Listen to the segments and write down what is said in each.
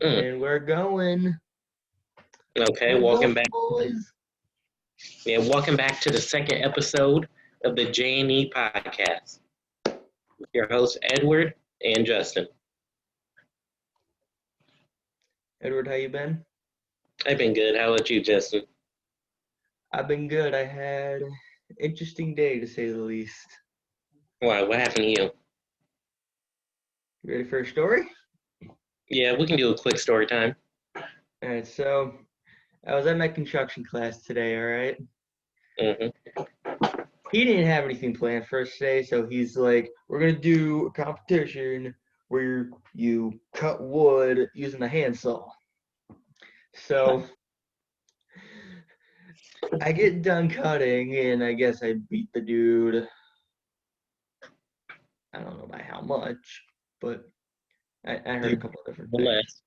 And we're going. Okay, We're welcome going, back. boys. Yeah, welcome back to the second episode of the J&E Podcast. With your hosts Edward and Justin. Edward, how you been? I've been good. How about you, Justin? I've been good. I had an interesting day, to say the least. Why? What happened to you? You ready for a story? Yeah, we can do a quick story time. All right, so I was at my construction class today, all right? Mm-hmm. He didn't have anything planned for us today, so he's like, we're going to do a competition where you cut wood using a handsaw. So I get done cutting, and I guess I beat the dude. I don't know by how much, but I heard a couple of different things. Less.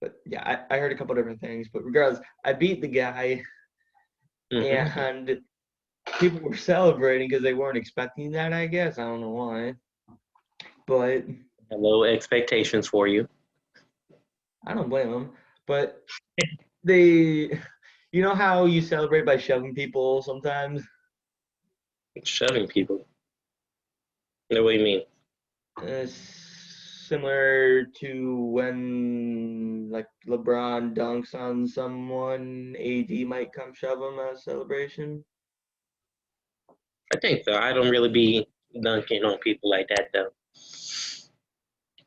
But yeah, I heard a couple different things. But regardless, I beat the guy, Mm-hmm. and people were celebrating because they weren't expecting that, I guess. I don't know why. But Low expectations for you. I don't blame them. But they, you know how you celebrate by shoving people sometimes? Shoving people. No, what do you mean? Similar to when like LeBron dunks on someone, AD might come shove him as a celebration. I think so. I don't really be dunking on people like that, though.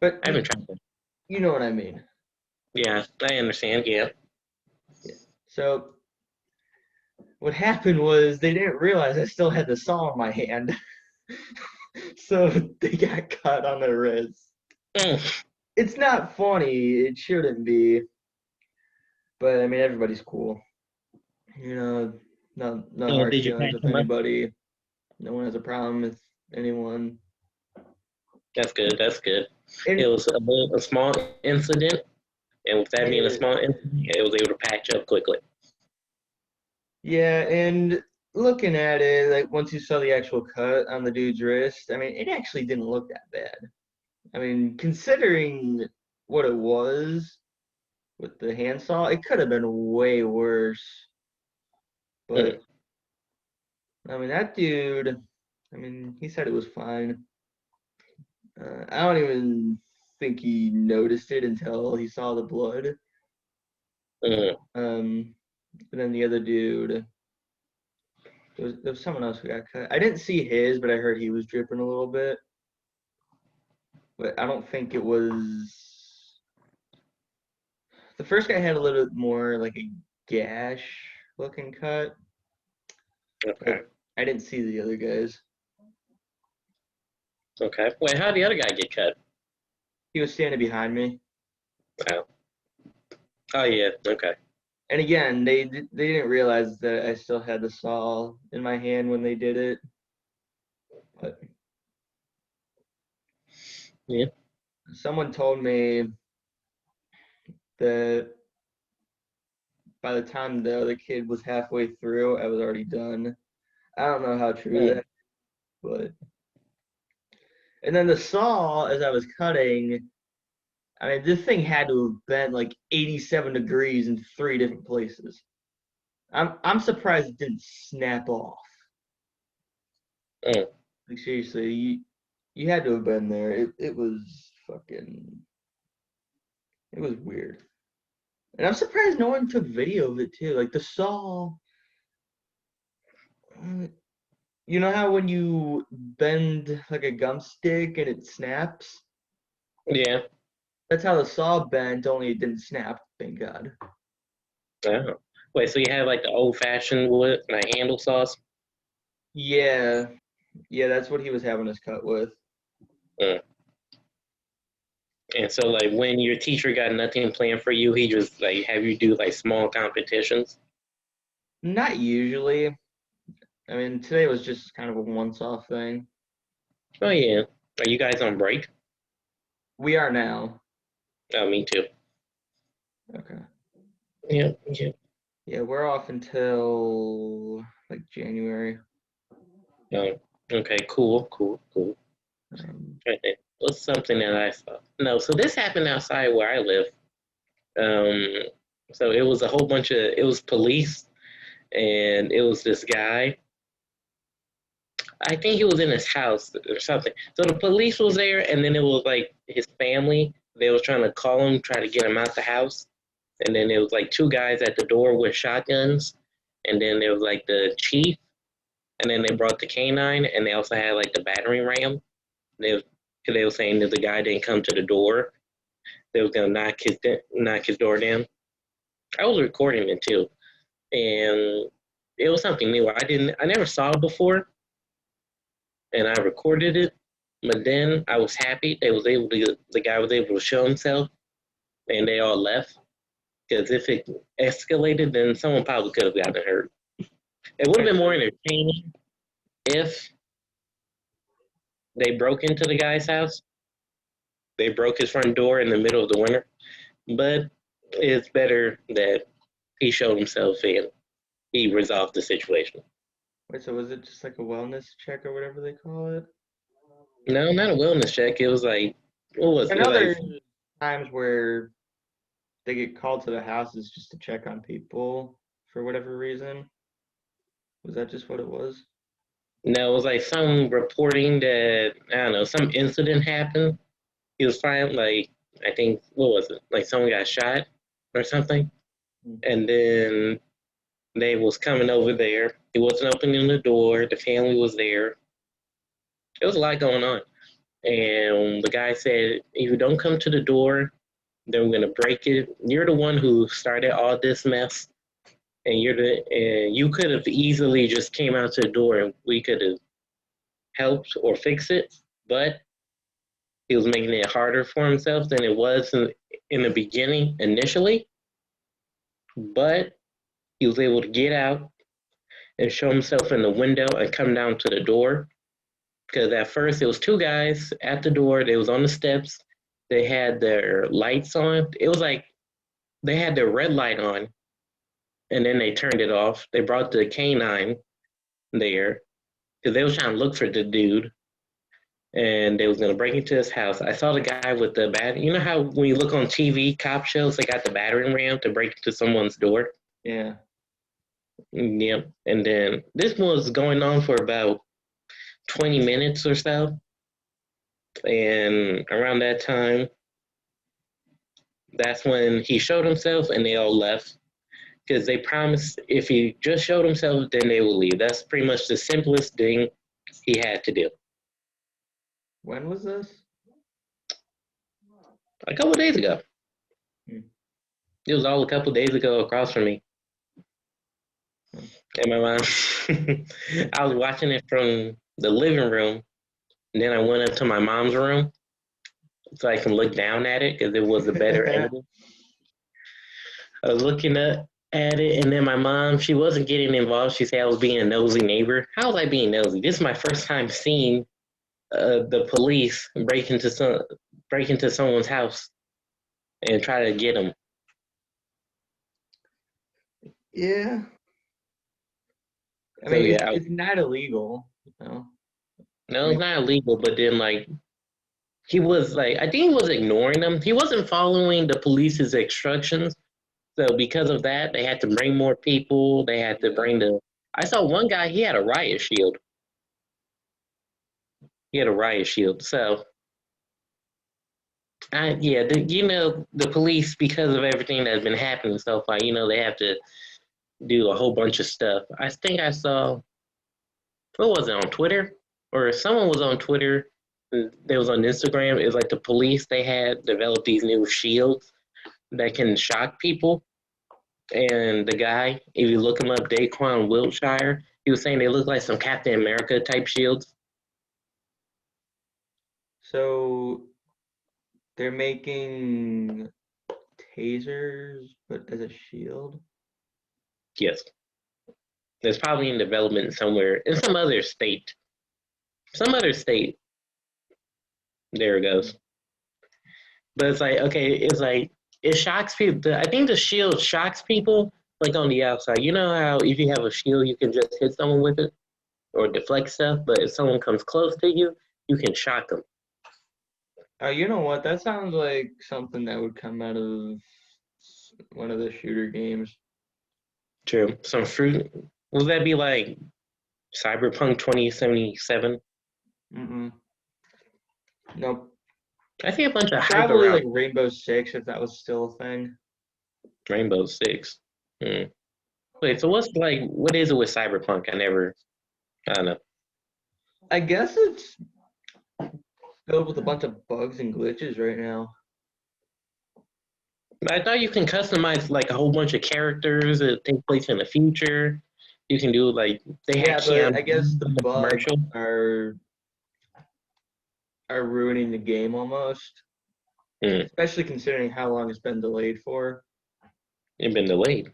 But I haven't tried that. you know what I mean. Yeah, I understand. Yeah. Yeah. So what happened was they didn't realize I still had the saw in my hand. So they got cut on their wrist. Mm. It's not funny. It shouldn't be. But I mean, everybody's cool. You know, no Yeah, hard did you feelings patch with them up? anybody. No one has a problem with anyone. That's good. That's good. It And was a small incident, and with that being a yeah, small incident, it was able to patch up quickly. yeah, and looking at it, like once you saw the actual cut on the dude's wrist, I mean, it actually didn't look that bad. I mean, considering what it was with the handsaw, it could have been way worse. Mm. But I mean, that dude, I mean, he said it was fine. I don't even think he noticed it until he saw the blood. Mm. And then the other dude, there was someone else who got cut. I didn't see his, but I heard he was dripping a little bit. But I don't think it was. The first guy had a little bit more like a gash looking cut, Okay. but I didn't see the other guys. Okay. Wait, how did the other guy get cut? He was standing behind me. Oh. Oh yeah. Okay. And again, they didn't realize that I still had the saw in my hand when they did it. But Yeah. someone told me that by the time the other kid was halfway through, I was already done. I don't know how true Mm. that, but and then the saw as I was cutting, I mean, this thing had to have been like 87 degrees in three different places. I'm surprised it didn't snap off. Mm. Like seriously, you had to have been there. It was fucking it was weird. And I'm surprised no one took video of it too. Like the saw, uh, you know how when you bend like a gum stick and it snaps? Yeah. That's how the saw bent, only it didn't snap, thank God. Oh. Wait, so you had like the old fashioned wood, like handle saws? Yeah, yeah, that's what he was having us cut with. Mm. And so like when your teacher got nothing planned for you, he just like have you do like small competitions. Not usually. I mean, today was just kind of a once-off thing. Oh yeah. Are you guys on break? We are now. Oh, me too. Okay. Yeah. Yeah. Yeah, we're off until like January. Oh, okay. Cool. Cool. Um, Okay. What's something that I saw? No. So this happened outside where I live. So it was a whole bunch of, it was police, and it was this guy. I think he was in his house or something. So the police was there, and then it was like his family. They was trying to call him, try to get him out the house. And then there was like two guys at the door with shotguns. And then there was like the chief. And then they brought the canine, and they also had like the battering ram. They were saying that the guy didn't come to the door. They was gonna knock his door down. I was recording it too, and it was something new. I never saw it before, and I recorded it. But then I was happy the guy was able to show himself, and they all left. Because if it escalated, then someone probably could have gotten hurt. It would have been more entertaining if they broke into the guy's house. They broke his front door in the middle of the winter. But it's better that he showed himself and he resolved the situation. Wait, so was it just like a wellness check or whatever they call it? No, not a wellness check. It was like, what was I it? know Like, there's times where they get called to the houses just to check on people for whatever reason. Was that just what it was? no, it was like some reporting that, I don't know, some incident happened. He was fine, like, I think, what was it? Like someone got shot or something. And then they was coming over there. He wasn't opening the door. The family was there. There was a lot going on. And the guy said, if you don't come to the door, then we're gonna break it. You're the one who started all this mess, and you could have easily just came out to the door and we could have helped or fixed it, but he was making it harder for himself than it was in the beginning initially. But he was able to get out and show himself in the window and come down to the door. Because at first it was two guys at the door. They was on the steps. They had their lights on. It was like they had their red light on, and then they turned it off. They brought the canine there because they was trying to look for the dude, and they was gonna break into his house. I saw the guy with the bat. You know how when you look on TV cop shows, they got the battering ram to break into someone's door. Yeah. Yep. And then this was going on for about 20 minutes or so. And around that time, that's when he showed himself and they all left. Because they promised if he just showed himself, then they will leave. That's pretty much the simplest thing he had to do. When was this? A couple of days ago. It was all a couple of days ago across from me. And my mom, I was watching it from the living room. And then I went up to my mom's room so I can look down at it because it was a better angle. I was looking up at it, and then my mom, she wasn't getting involved. She said I was being a nosy neighbor. How was I being nosy? This is my first time seeing the police break into someone's house and try to get them. Yeah. I So, mean, yeah, it's not illegal, No, it's not illegal, but then, like, he was, like, I think he was ignoring them. He wasn't following the police's instructions. So because of that, they had to bring more people. They had to bring I saw one guy, he had a riot shield. So, the police, because of everything that's been happening so far, they have to do a whole bunch of stuff. I think I saw, what was it, on Twitter? Or someone was on Twitter. They was on Instagram. It was like the police, they had developed these new shields that can shock people. And the guy, if you look him up, Daquan Wiltshire, he was saying they look like some Captain America type shields. So they're making tasers, but as a shield? Yes. It's probably in development somewhere in some other state. There it goes. But it's like, okay, it shocks people. I think the shield shocks people like on the outside. You know how if you have a shield, you can just hit someone with it or deflect stuff, but if someone comes close to you, you can shock them. Oh, you know what? That sounds like something that would come out of one of the shooter games. True. Some fruit. Will that be like Cyberpunk 2077? Nope. I see a bunch of hype Probably around like Rainbow Six if that was still a thing. Rainbow Six. Wait, so what is it with Cyberpunk? I don't know. I guess it's filled with a bunch of bugs and glitches right now. I thought you can customize like a whole bunch of characters that take place in the future. You can do like they had But I Keanu guess the in the bugs commercial. are ruining the game almost. Especially considering how long it's been delayed for. It's been delayed.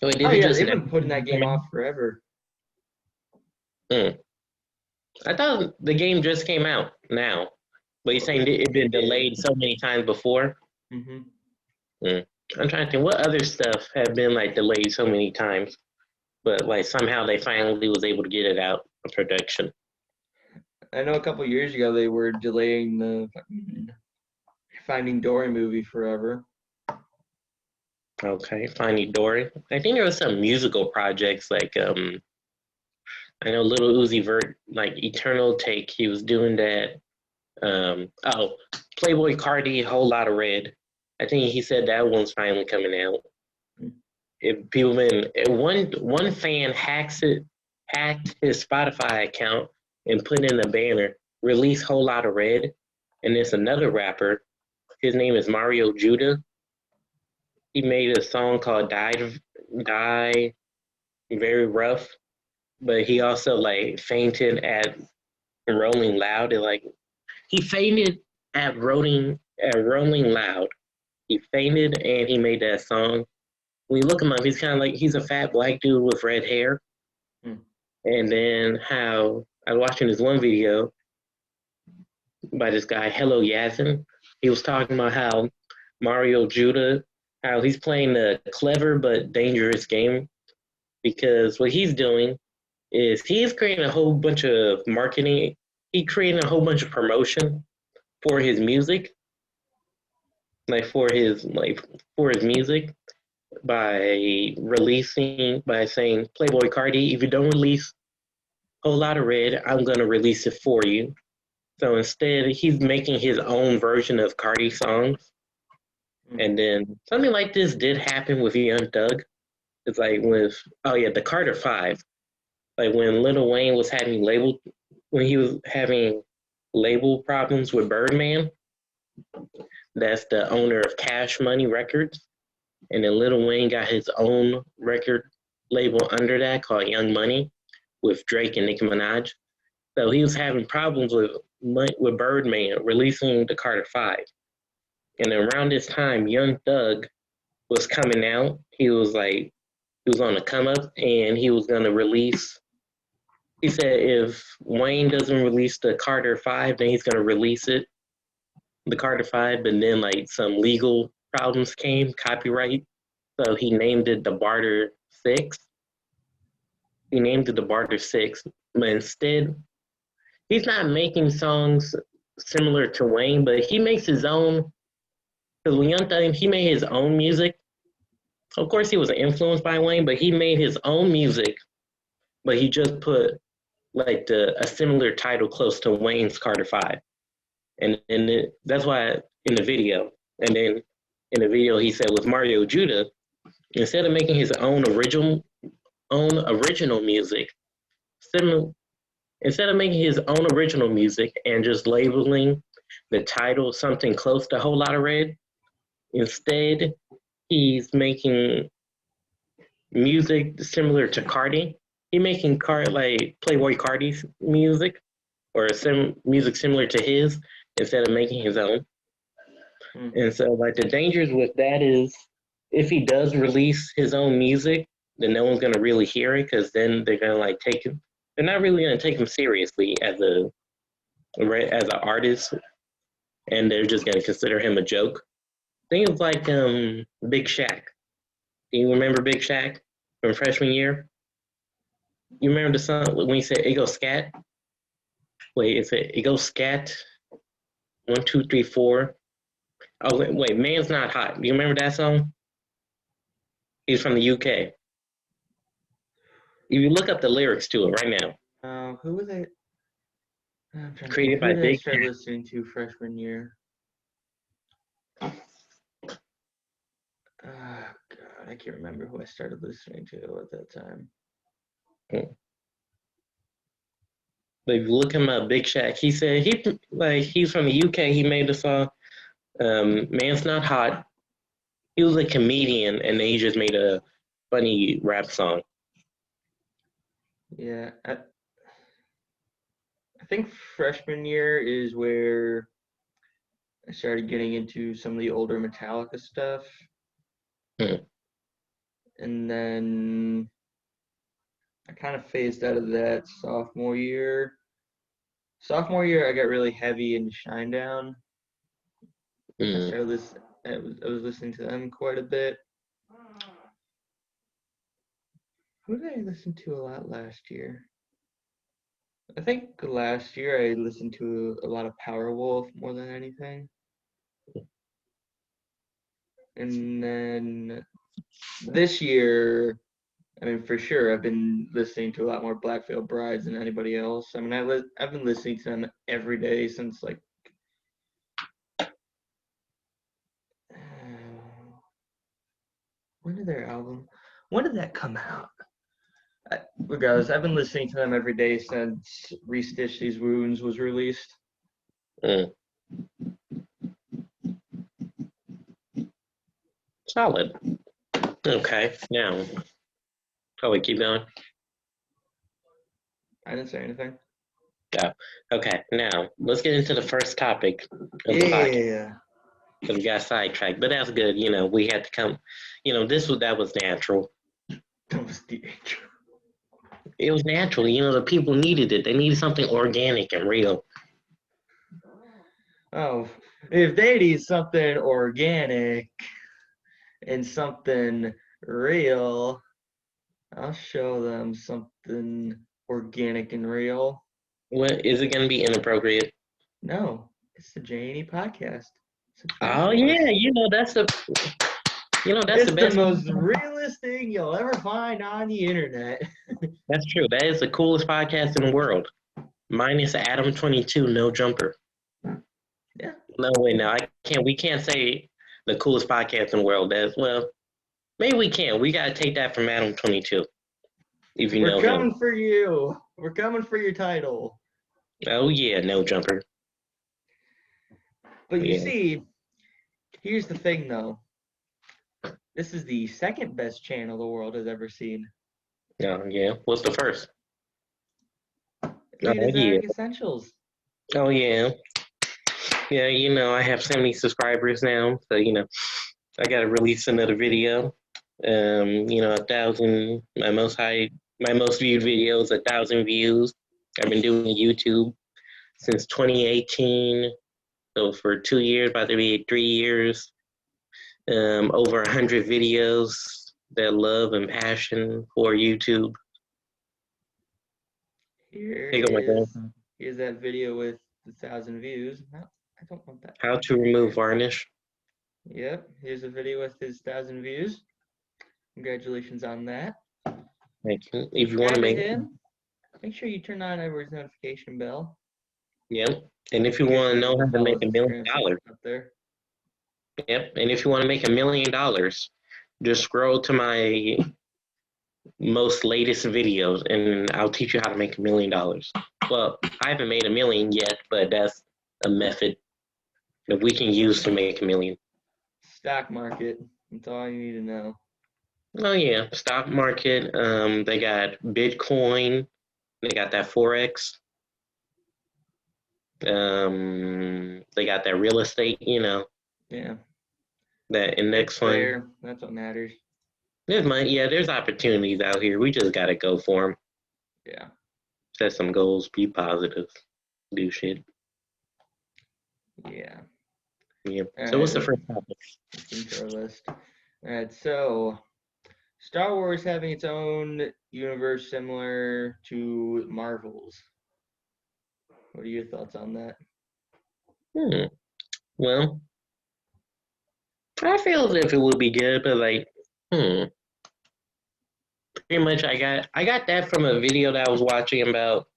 Wait, They've been putting that game off forever. I thought the game just came out now. But you're saying it's been delayed so many times before? I'm trying to think what other stuff have been like delayed so many times, but like somehow they finally was able to get it out of production. I know a couple years ago they were delaying the Finding Dory movie forever. Okay, Finding Dory. I think there was some musical projects like I know Little Uzi Vert, like Eternal Take, he was doing that. Playboy Cardi, Whole Lot of Red. I think he said that one's finally coming out. One fan hacked his Spotify account and put in a banner, release Whole Lot of Red, and there's another rapper. His name is Mario Judah. He made a song called Die Very Rough, but he also like fainted at Rolling Loud. He fainted at Rolling Loud. He fainted and he made that song. When you look him up, he's kind of like he's a fat black dude with red hair. And then how I was watching this one video by this guy, Hello Yazin. He was talking about how Mario Judah, how he's playing a clever but dangerous game because what he's doing is he's creating a whole bunch of marketing. He created a whole bunch of promotion for his music, for his music by saying, Playboy Cardi, if you don't release Whole Lot of Red, I'm going to release it for you. So instead, he's making his own version of Cardi songs. And then something like this did happen with Young Thug. It's like the Carter 5. Like when Lil Wayne was having label problems with Birdman, that's the owner of Cash Money Records. And then Lil Wayne got his own record label under that called Young Money with Drake and Nicki Minaj. So he was having problems with Birdman releasing the Carter 5. And around this time, Young Thug was coming out. He was on the come up and he was going to release. He said if Wayne doesn't release the Carter 5, then he's going to release it, the Carter 5. But then some legal problems came, copyright. So he named it the Barter 6. But instead, he's not making songs similar to Wayne, but he makes his own. Because when Young Thug, he made his own music. Of course, he was influenced by Wayne, but he made his own music. But he just put a similar title close to Wayne's Carter 5. And that's why in the video. And then in the video, he said with Mario Judah, instead of making his own original music, instead of making his own original music and just labeling the title something close to Whole Lot of Red, instead he's making music similar to Cardi. He's making Playboy Cardi's music or music similar to his instead of making his own. And so the dangers with that is if he does release his own music, then no one's going to really hear it because then they're going to take him. They're not really going to take him seriously as an artist, and they're just going to consider him a joke. Think of Big Shaq. Do you remember Big Shaq from freshman year? You remember the song when he said "It goes scat"? Wait, is it goes scat"? 1, 2, 3, 4. Oh wait, man's not hot. Do you remember that song? He's from the UK. If you look up the lyrics to it right now. Who was it? I'm trying to Created think. Who by did I Big start Shaq. listening to freshman year? God, I can't remember who I started listening to at that time. Like, look him up, Big Shaq. He said he's from the UK. He made the song "Man's Not Hot." He was a comedian, and then he just made a funny rap song. Yeah, I think freshman year is where I started getting into some of the older Metallica stuff. And then I kind of phased out of that sophomore year. Sophomore year, I got really heavy into Shinedown. I was listening to them quite a bit. Who did I listen to a lot last year? I think last year I listened to a lot of Powerwolf more than anything. And then this year, I mean, for sure, I've been listening to a lot more Black Veil Brides than anybody else. I mean, I've been listening to them every day since like when did that come out? Regardless, I've been listening to them every day since Restitch These Wounds was released. Solid. Okay, now, we keep going? I didn't say anything. Yeah. Okay, now, let's get into the first topic of the podcast. Yeah. Because we got sidetracked, but that's good. We had to come. That was natural. That was the intro. It was natural. The people needed it. They needed something organic and real. Oh, if they need something organic and something real, I'll show them something organic and real. What is it going to be inappropriate? No, it's the J&E Podcast. Oh yeah, that's the It's best. the most realest thing you'll ever find on the internet. That's true. That is the coolest podcast in the world. Minus Adam 22, no jumper. Yeah. No, wait, no, we can't say the coolest podcast in the world. Maybe we can. We gotta take that from Adam 22. If you know him. We're coming for you. We're coming for your title. Oh yeah, no jumper. But you see, here's the thing though. This is the second best channel the world has ever seen. Oh yeah. What's the first? Essentials. Oh yeah. Yeah, I have 70 subscribers now, so I gotta release another video. 1,000. My most viewed video is 1,000 views. I've been doing YouTube since 2018, so for 2 years, about to be 3 years. Over 100 videos, that love and passion for YouTube. Here's that video with 1,000 views. No, I don't want that. How to remove varnish. Yep, here's a video with his 1,000 views. Congratulations on that. Thank you. If you want to make sure you turn on everyone's notification bell. Yep. And if you want to know how to make $1 million up there. Yep. And if you want to make $1 million, just scroll to my most latest videos and I'll teach you how to make $1 million. Well, I haven't made $1 million yet, but that's a method that we can use to make $1 million. Stock market. That's all you need to know. Oh yeah, stock market. They got Bitcoin. They got that Forex. They got that real estate. Yeah. That index fund. That's what matters. There's money. Yeah, there's opportunities out here. We just gotta go for them. Yeah. Set some goals. Be positive. Do shit. Yeah. Yeah. So what's the first topic? Into our list. All right. So, Star Wars having its own universe similar to Marvel's. What are your thoughts on that? Well, I feel as if it would be good, but pretty much I got that from a video that I was watching about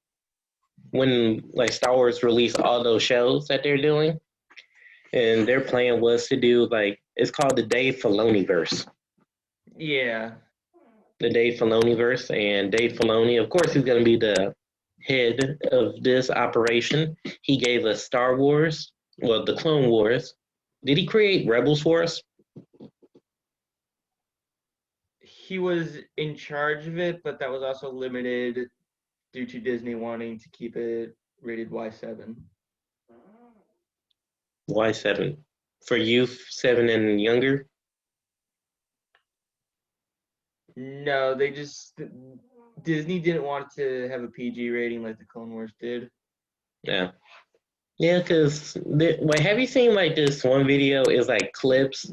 when like Star Wars released all those shows that they're doing, and their plan was to do like it's called the Dave Filoni verse. Yeah. The Dave Filoni verse, and Dave Filoni, of course, he's going to be the head of this operation. He gave us Star Wars, well, the Clone Wars. Did he create Rebels for us? He was in charge of it, but that was also limited due to Disney wanting to keep it rated Y7. Y7 for youth, 7 and younger. No, Disney didn't want to have a PG rating like the Clone Wars did. Yeah, yeah. Because wait, have you seen like this one video? Is like clips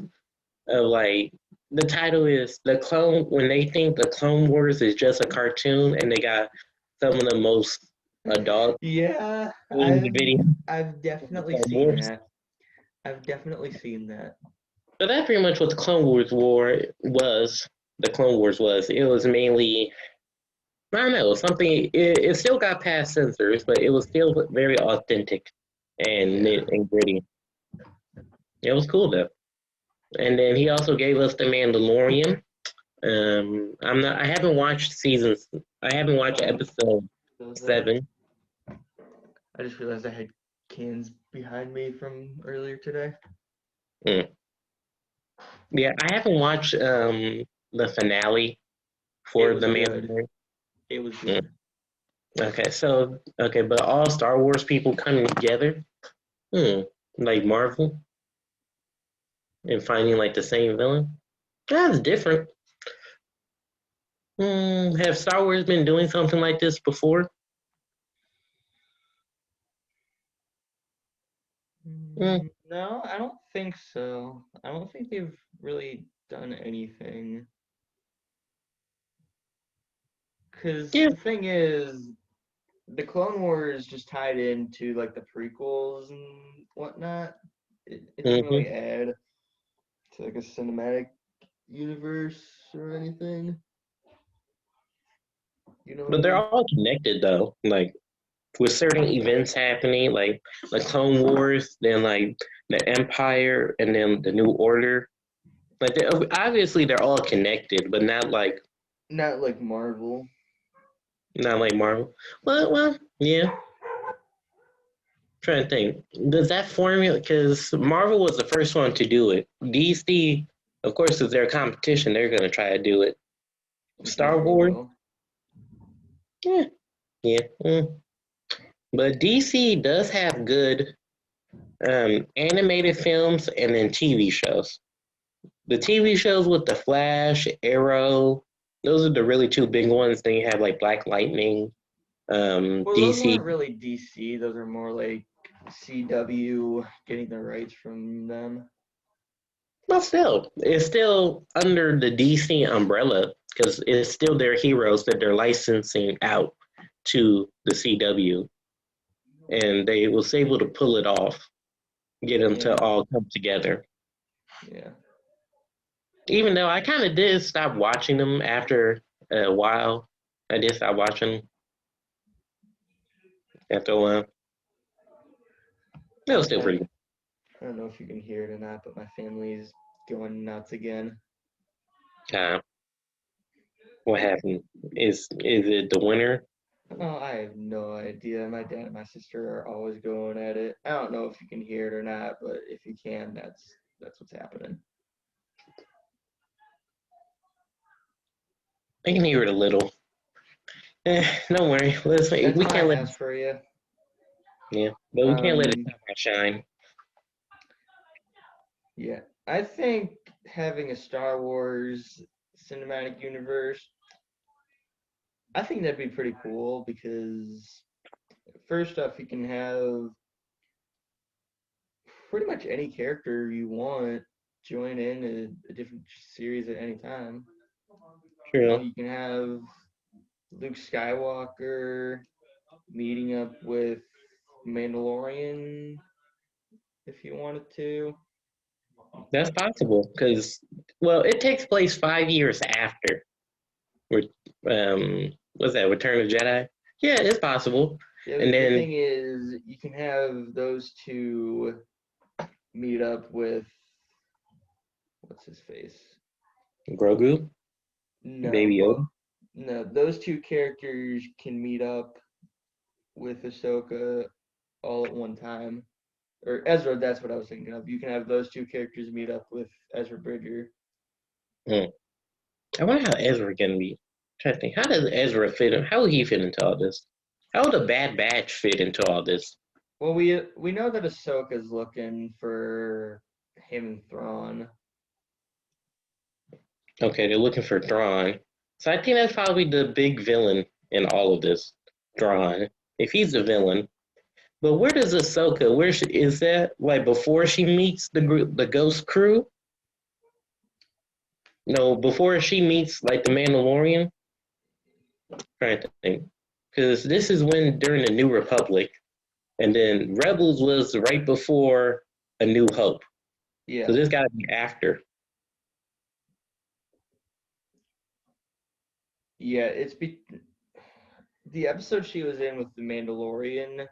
of like the title is the clone when they think the Clone Wars is just a cartoon, and they got some of the most adult Yeah, in the video. I've definitely Clone seen Wars. that. I've definitely seen that. So that's pretty much what the Clone Wars war was. The Clone Wars was. It was mainly, I don't know, something. It still got past censors, but it was still very authentic and Yeah. and gritty. It was cool though. And then he also gave us The Mandalorian. I haven't watched seasons. I haven't watched episode 7. I just realized I had cans behind me from earlier today. Mm. Yeah, I haven't watched the finale for The Mandalorian. It was good. Okay, but all Star Wars people coming together, like Marvel, and finding like the same villain. That's different. Have Star Wars been doing something like this before? No, I don't think so. I don't think they've really done anything. Because Yeah. the thing is, the Clone Wars just tied into like the prequels and whatnot. It didn't really add to like a cinematic universe or anything. You know what But I they're mean? all connected though. Like with certain events happening, like the Clone Wars, then like the Empire, and then the New Order. Like obviously they're all connected, but not like Marvel. not like Marvel. Well, yeah. Trying to think, does that formula? Because Marvel was the first one to do it. DC, of course, is their competition. They're going to try to do it. Star Wars, yeah. But DC does have good animated films and then TV shows. The TV shows with the Flash, Arrow, those are the really two big ones. Then you have like Black Lightning, Well, those DC. weren't really DC. Those are more like CW getting the rights from them. But still, it's still under the DC umbrella because it's still their heroes that they're licensing out to the CW. And they was able to pull it off, get them to all come together. Yeah. Even though I kind of did stop watching them after a while. I did stop watching them after a while. It was still pretty good. I don't know if you can hear it or not, but my family's going nuts again. What happened? Is it the winter? Oh, I have no idea. My dad and my sister are always going at it. I don't know if you can hear it or not, but if you can, that's what's happening. I can hear it a little. Don't worry. We can't let it for you. Yeah, but we can't let it shine. Yeah, I think having a Star Wars cinematic universe, I think that'd be pretty cool because first off, you can have pretty much any character you want join in a different series at any time. True. You can have Luke Skywalker meeting up with Mandalorian if you wanted to. That's possible because, well, it takes place 5 years after. what's that? Return of the Jedi. Yeah, it's possible. Yeah, And the then thing is, you can have those two meet up with what's his face? Grogu, Baby Yoda. No, those two characters can meet up with Ahsoka all at one time. Or Ezra, that's what I was thinking of. You can have those two characters meet up with Ezra Bridger. I wonder how Ezra can be. I'm trying to think, how does Ezra fit in? How would he fit into all this? How would a Bad Batch fit into all this? Well, we know that Ahsoka's looking for him and Thrawn. Okay, they're looking for Thrawn. So I think that's probably the big villain in all of this, Thrawn. If he's the villain. But where does Ahsoka, is that? Like before she meets the Ghost crew? No, before she meets like the Mandalorian? I'm trying to think. Because this is when, during the New Republic, and then Rebels was right before A New Hope. Yeah. So this got to be after. Yeah, the episode she was in with the Mandalorian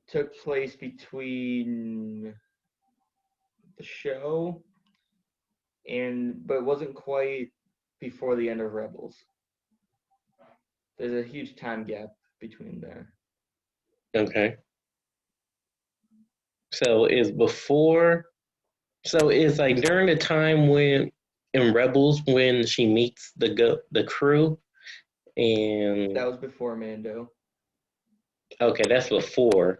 took place between the show but wasn't quite before the end of Rebels. There's a huge time gap between there. Okay. So it's like during the time when in Rebels when she meets the crew, and that was before Mando. Okay, that's before,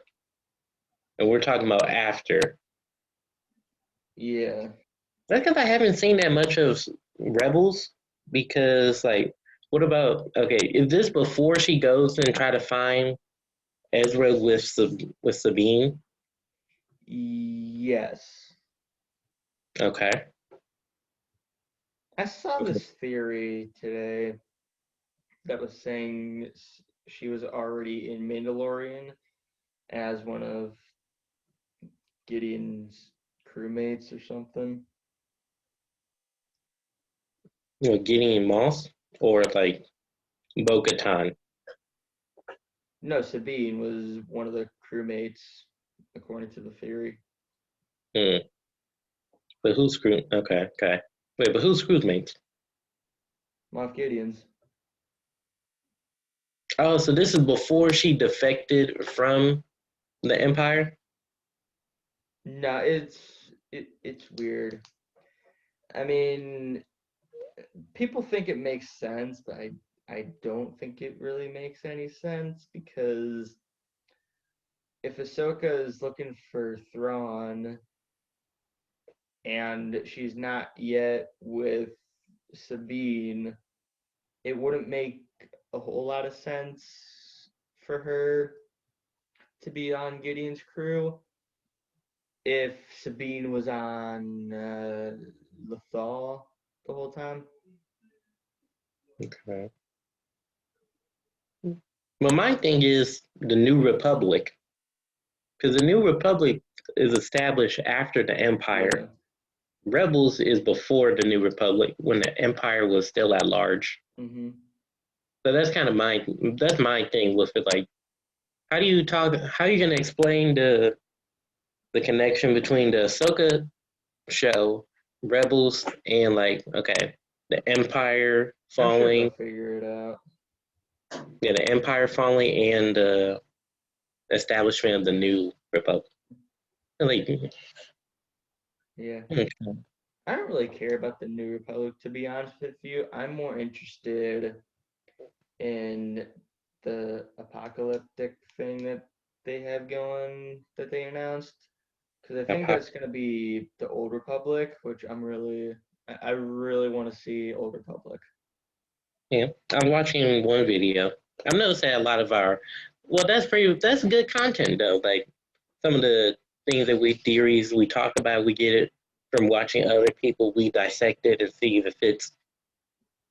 and we're talking about after. Yeah. That's because I haven't seen that much of Rebels. Because like, what about is this before she goes and try to find Ezra with Sabine? Yes. Okay. I saw this theory today that was saying she was already in Mandalorian as one of Gideon's crewmates or something. Gideon Moss or like Bo-Katan? No, Sabine was one of the crewmates, according to the theory. But who's crew? Okay. Wait, but who's crewmates? Moff Gideon's. Oh, so this is before she defected from the Empire? No, it's weird. I mean, people think it makes sense, but I don't think it really makes any sense, because if Ahsoka is looking for Thrawn and she's not yet with Sabine, it wouldn't make a whole lot of sense for her to be on Gideon's crew if Sabine was on Lothal the whole time. Okay. Well, my thing is the New Republic. Because the New Republic is established after the Empire. Yeah. Rebels is before the New Republic when the Empire was still at large. Mm-hmm. So that's kind of my thing with it. Like, how are you going to explain the connection between the Ahsoka show, Rebels, and the Empire falling? I'm sure they'll figure it out. Yeah, the Empire falling and the establishment of the New Republic. Yeah. Okay. I don't really care about the New Republic, to be honest with you. I'm more interested in the apocalyptic thing that they have going, that they announced. Because I think that's going to be the Old Republic, which I really want to see Old Republic. Yeah, I'm watching one video. I've noticed that a lot of that's good content though. Like some of the theories we talk about, we get it from watching other people. We dissect it and see if it fits.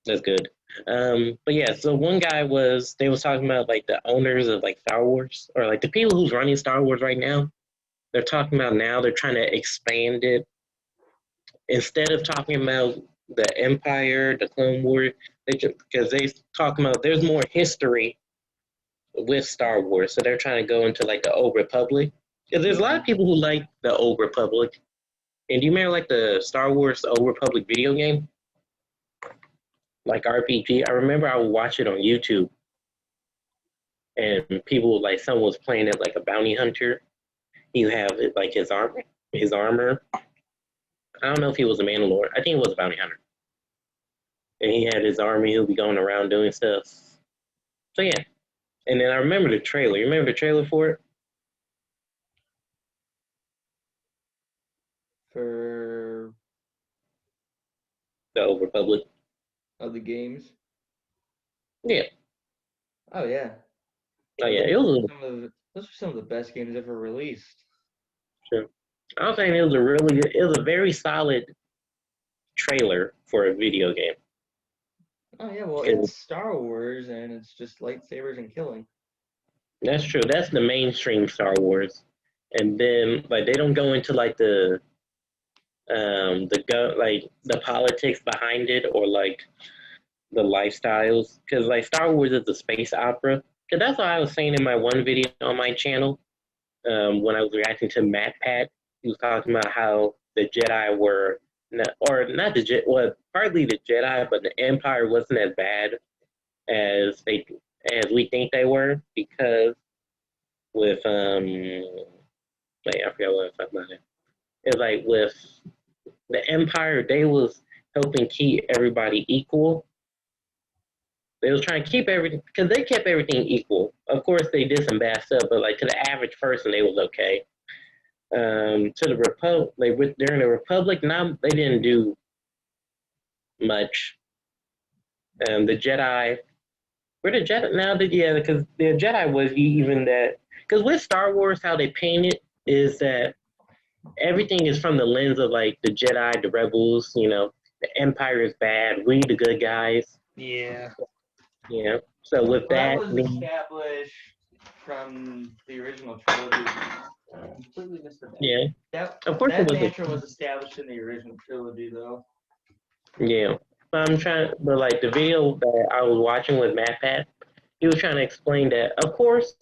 That's good. But yeah, so one guy they was talking about like the owners of like Star Wars, or like the people who's running Star Wars right now. They're talking about now they're trying to expand it. Instead of talking about the Empire, the Clone Wars, Because they talk about there's more history with Star Wars, so they're trying to go into like the Old Republic. Because there's a lot of people who like the Old Republic. And do you remember like the Star Wars Old Republic video game? Like RPG? I remember I would watch it on YouTube. And people like someone was playing it like a bounty hunter. He would have it like his armor. I don't know if he was a Mandalorian. I think he was a bounty hunter. And he had his army, he'll be going around doing stuff. So yeah. And then I remember the trailer. You remember the trailer for it? For The Old Republic. of the games. Yeah. Oh yeah. Oh yeah. It was Those are some of the best games ever released. Sure. I was saying it was a very solid trailer for a video game. Oh yeah, well it's Star Wars and it's just lightsabers and killing. That's true. That's the mainstream Star Wars. And then like they don't go into like the politics behind it or like the lifestyles, because like Star Wars is a space opera. Because that's what I was saying in my one video on my channel when I was reacting to Matt Pat. He was talking about how the Jedi were partly the Jedi, but the Empire wasn't as bad as we think they were, because with I forgot what I was talking about. It's like with the Empire, they was helping keep everybody equal. They was trying to keep everything, because they kept everything equal. Of course, they did some bad stuff, but like to the average person, they was okay. To the Republic, during the Republic, now they didn't do much. The Jedi, where the Jedi now? Because the Jedi was even that. Because with Star Wars, how they paint it is that everything is from the lens of like the Jedi, the rebels. You know, the Empire is bad. We the good guys. Yeah. Yeah. So with that was established from the original trilogy. Completely missed it. Yeah. Of course, that mantra was established in the original trilogy, though. Yeah. But like the video that I was watching with Matt Pat, he was trying to explain that, of course,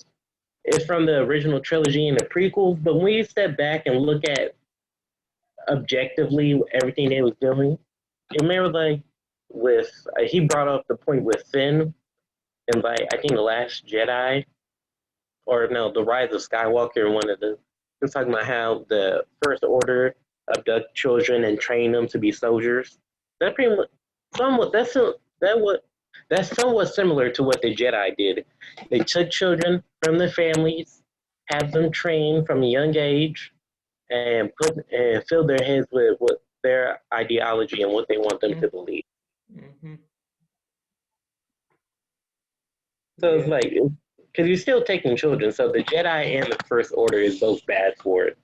it's from the original trilogy and the prequels, but when you step back and look at objectively everything they was doing, you remember like he brought up the point with Finn and like I think the Last Jedi, or no, the Rise of Skywalker. He was talking about how the First Order abduct children and train them to be soldiers. That pretty much that's somewhat similar to what the Jedi did. They took children from their families, had them trained from a young age, and filled their heads with what their ideology and what they want them to believe. Mm-hmm. So it's like, because you're still taking children, so the Jedi and the First Order is both bad for it.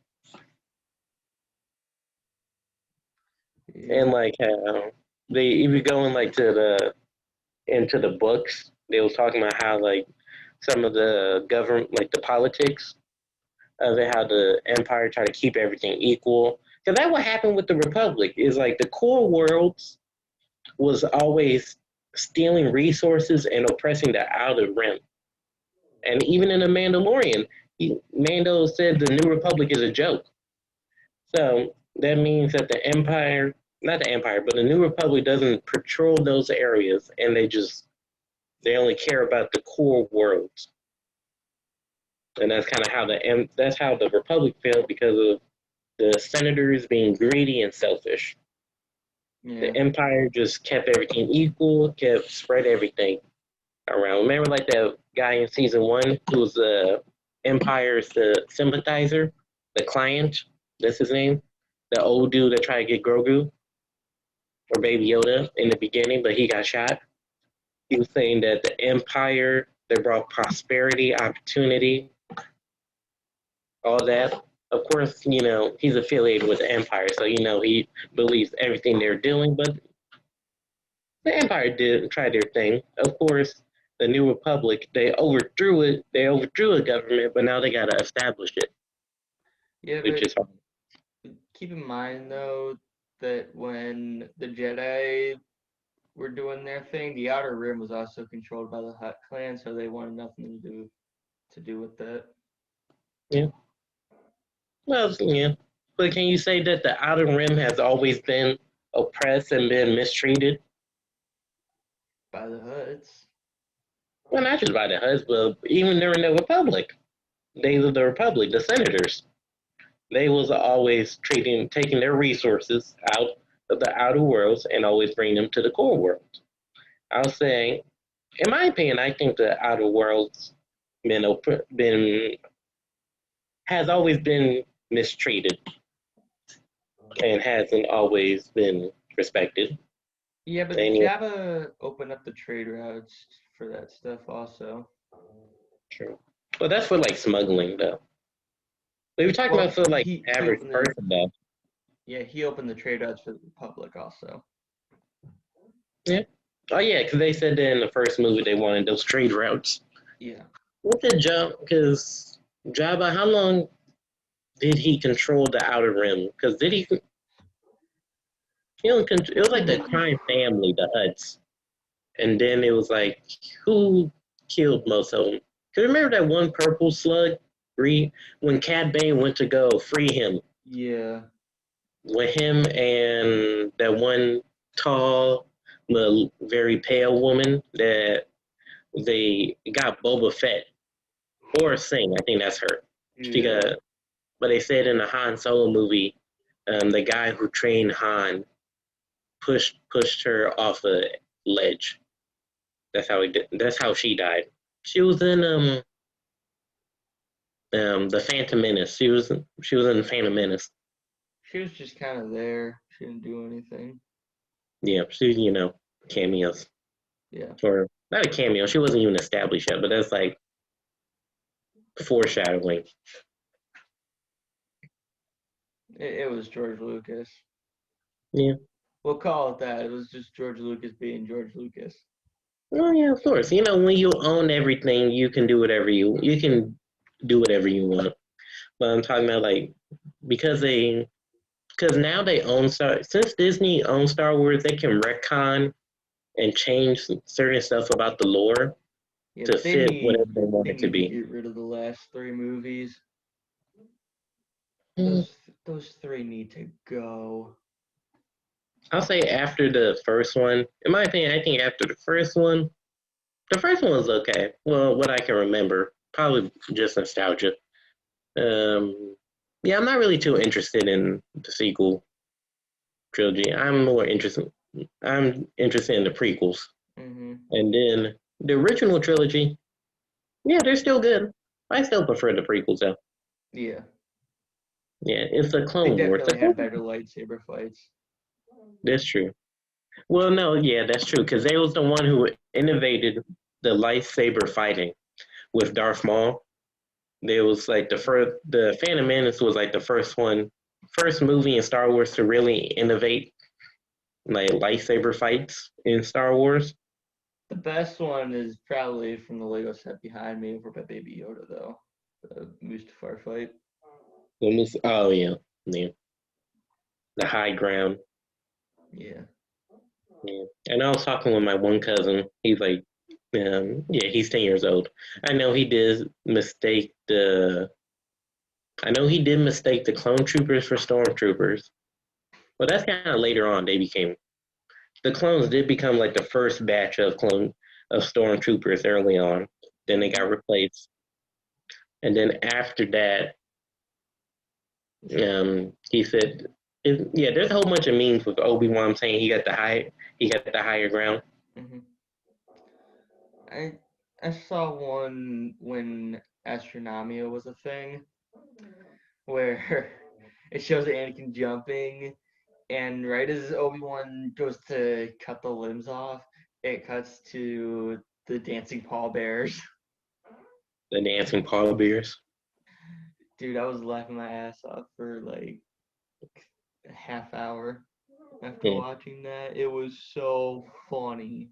Yeah. And like they even going like into the books, they was talking about how like some of the government, like the politics of it, how the Empire tried to keep everything equal. Because that's what happened with the Republic, is like the core worlds was always stealing resources and oppressing the outer rim. And even in The Mandalorian, Mando said the New Republic is a joke. So that means that the Empire, not the Empire, but the New Republic doesn't patrol those areas, and they only care about the core worlds. And that's kind of how the Republic failed, because of the senators being greedy and selfish. Yeah. The Empire just kept everything equal, kept spread everything around. Remember like that guy in season 1 who was the Empire's sympathizer, the client, that's his name? The old dude that tried to get Grogu or Baby Yoda in the beginning, but he got shot. He was saying that the Empire, they brought prosperity, opportunity, all that. Of course, you know, he's affiliated with the Empire, so, you know, he believes everything they're doing, but the Empire did try their thing. Of course, the New Republic, they overthrew it. They overthrew a government, but now they got to establish it. Yeah, which is hard. Keep in mind, though, that when the Jedi were doing their thing. The Outer Rim was also controlled by the Hutt clan, so they wanted nothing to do with that. Yeah. Well, yeah. But can you say that the Outer Rim has always been oppressed and been mistreated? By the Hutts. Well, not just by the Hutts, but even during the Republic. Days of the Republic, the senators. They was always taking their resources out of the outer worlds and always bringing them to the core worlds. I'll say, in my opinion, I think the outer worlds been has always been mistreated and hasn't always been respected. Yeah, but And, Jabba opened up the trade routes for that stuff also. true. Well, that's for like smuggling, though. We were talking about for like average person, though. Yeah, he opened the trade routes for the Republic also. Yeah. Oh yeah, because they said that in the first movie they wanted those trade routes. Yeah. What did Because Jabba, how long did he control the Outer Rim? Because did he? It was like the crime family, the Hutts, and then it was like who killed most of them? Cause remember that one purple slug, when Cad Bane went to go free him. Yeah. With him and that one tall, very pale woman that they got Boba Fett or Sing. I think that's her. Yeah. She got, but they said in the Han Solo movie, the guy who trained Han pushed her off a ledge. That's how he did. That's how she died. She was in the Phantom Menace. She was in the Phantom Menace. She was just kind of there. She didn't do anything. Yeah, she cameos. Yeah. Or not a cameo. She wasn't even established yet, but that's like foreshadowing. It was George Lucas. Yeah. We'll call it that. It was just George Lucas being George Lucas. Oh yeah, of course. When you own everything, you can do whatever you want. But I'm talking about like because now they own since Disney owns Star Wars, they can retcon and change certain stuff about the lore to fit whatever they want it to be. Get rid of the last 3 movies. Mm. Those 3 need to go. I'll say after the first one. In my opinion, I think after the first one was okay. Well, what I can remember, probably just nostalgia. Yeah, I'm not really too interested in the sequel trilogy. I'm interested in the prequels. Mm-hmm. And then the original trilogy, yeah, they're still good. I still prefer the prequels though. Yeah. Yeah, it's the Clone Wars. They definitely had better lightsaber fights. That's true. Well, no, yeah, that's true because they was the one who innovated the lightsaber fighting with Darth Maul. There was like the Phantom Menace was like the first movie in Star Wars to really innovate like lightsaber fights in Star Wars. The best one is probably from the Lego set behind me over by Baby Yoda, though. The Mustafar fight. Oh yeah. The high ground. Yeah. Yeah. And I was talking with my one cousin. He's like, he's 10 years old. I know he did mistake the clone troopers for stormtroopers. Well, that's kind of later on. The clones did become like the first batch of stormtroopers early on. Then they got replaced. And then after that, he said, there's a whole bunch of memes with Obi-Wan saying he got the higher ground. Mm-hmm. I saw one when Astronomia was a thing, where it shows Anakin jumping, and right as Obi-Wan goes to cut the limbs off, it cuts to the dancing pallbearers. The dancing pallbearers. Dude, I was laughing my ass off for like a half hour after watching that. It was so funny.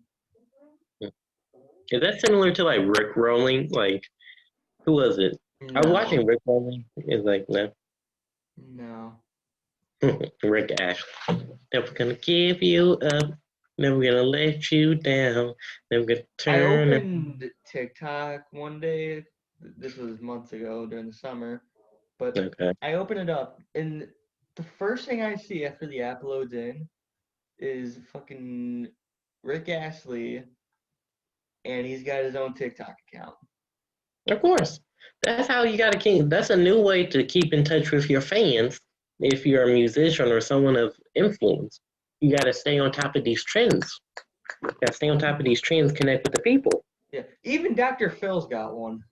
Is that similar to like Rick rolling? Like, who was it? No. I was watching Rick rolling. It's like, no. No. Rick Ash. Never gonna give you up. Never gonna let you down. Never gonna I turn. opened TikTok one day. This was months ago during the summer, but Okay. I open it up, and the first thing I see after the app loads in is fucking Rick Astley, and he's got his own TikTok account. Of course. That's how you gotta keep. That's a new way to keep in touch with your fans. If you're a musician or someone of influence, you gotta stay on top of these trends. You gotta stay on top of these trends. Connect with the people. Yeah, even Dr. Phil's got one.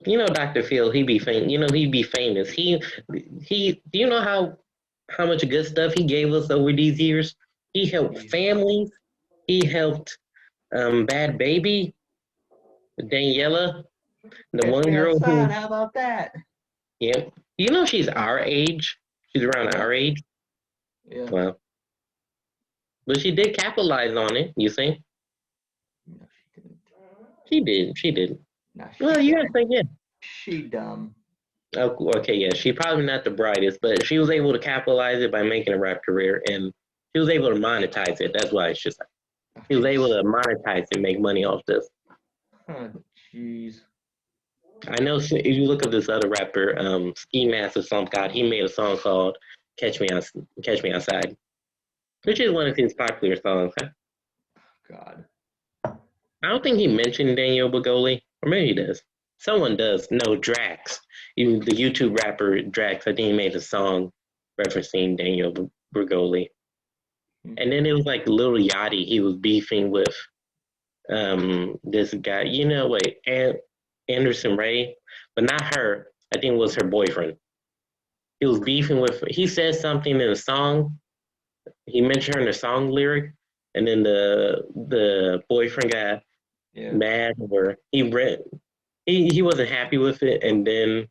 You know, Dr. Phil, he'd be famous. You know, he'd be famous. He. Do you know how much good stuff he gave us over these years? He helped Jeez. families. He helped Bad Baby, Daniela, the Catch one me girl outside. who. How about that? Yeah, you know she's our age. She's around Yeah. our age. Yeah. Well, but she did capitalize on it. You see, No, she didn't. she did. She did. Nah, she Well, you gotta dumb. think, yeah. She dumb. Oh, okay, yeah. She probably not the brightest, but she was able to capitalize it by making a rap career, and she was able to monetize it. That's why it's just she was able to monetize and make money off this. Oh, jeez. I know if you look up this other rapper, Ski Mask or some God, he made a song called Catch Me Outside," which is one of his popular songs. God. I don't think he mentioned Daniel Bagoli, or maybe he does. Someone does. No, Drax. Even the YouTube rapper Drax, I think he made a song referencing Daniel Bagoli. And then it was like Lil Yachty. He was beefing with this guy. You know, wait, Anderson Ray, but not her. I think it was her boyfriend. He was beefing with. He said something in a song. He mentioned her in the song lyric, and then the boyfriend got mad, or he wasn't happy with it, and then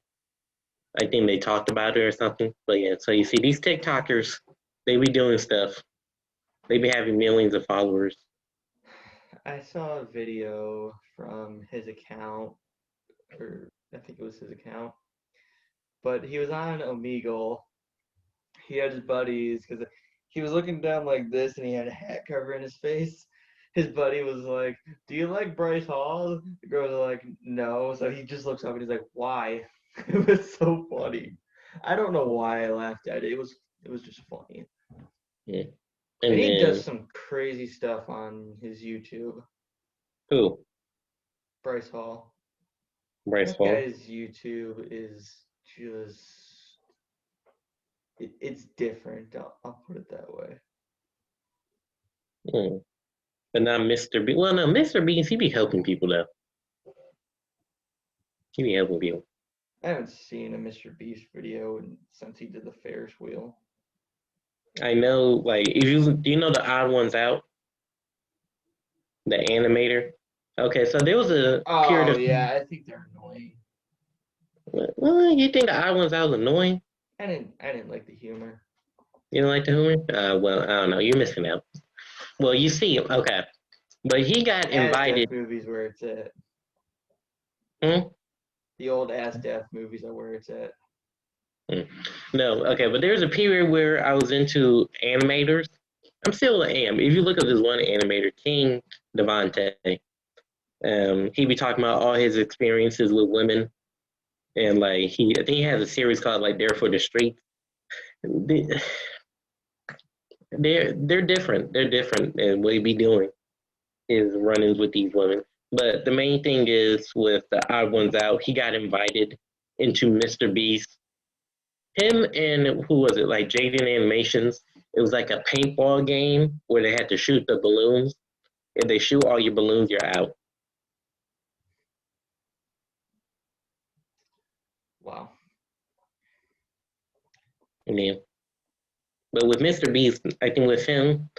I think they talked about it or something. But yeah, so you see these TikTokers, they be doing stuff. They be having millions of followers. I saw a video from his account, or I think it was his account, but he was on Omegle. He had his buddies because he was looking down like this and he had a hat covering his face. His buddy was like, "Do you like Bryce Hall?" The girls are like, "No." So he just looks up and he's like, "Why?" It was so funny. I don't know why I laughed at it. It was just funny. Yeah. And And he does then some crazy stuff on his YouTube. who? Bryce Hall. Bryce That Hall. guy's YouTube is just it's different. I'll put it that way. Hmm. But not Mr. B. Well, no, Mr. Beast, he be helping people though. He be helping people. I haven't seen a Mr. Beast video since he did the Ferris wheel. I know, like, if you do you know the Odd Ones Out, the animator? Okay, so there was a period Oh of time. yeah, I think they're annoying. Well, you think the Odd Ones Out was annoying? I didn't like the humor. You don't like the humor? Well, I don't know. You're missing out. Well, you see, okay, but he got JSTAFF invited. movies where it's at. Hmm? The old JSTAFF movies are where it's at. No, okay, but there's a period where I was into animators. I'm still am. If you look at this one animator, King Devontae, he be talking about all his experiences with women, and like I think he has a series called like "There for the Streets." They're different. They're different, and what he be doing is run-ins with these women. But the main thing is with the Odd Ones Out, he got invited into Mr. Beast. Him and who was it? Like Jaden Animations. It was like a paintball game where they had to shoot the balloons. If they shoot all your balloons, you're out. Wow. Yeah. But with Mr. Beast, I think with him,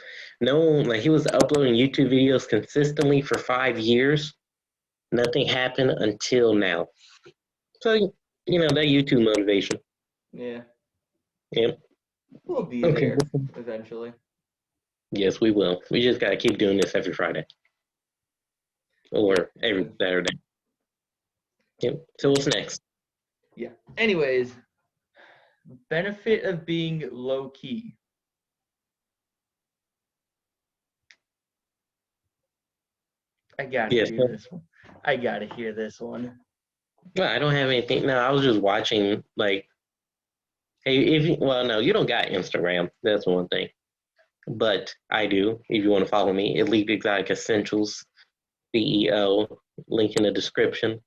no, like he was uploading YouTube videos consistently for 5 years. Nothing happened until now. So, that YouTube motivation. Yeah. Yeah. We'll be Okay. there eventually. Yes, we will. We just got to keep doing this every Friday or every Saturday. Yep. So what's next? Yeah. Anyways, benefit of being low key. I gotta Yes. hear this one. I gotta hear this one. Well, I don't have anything. No, I was just watching, like, hey, well, no, you don't got Instagram. That's one thing. But I do, if you want to follow me. Elite Exotic Essentials, CEO, link in the description.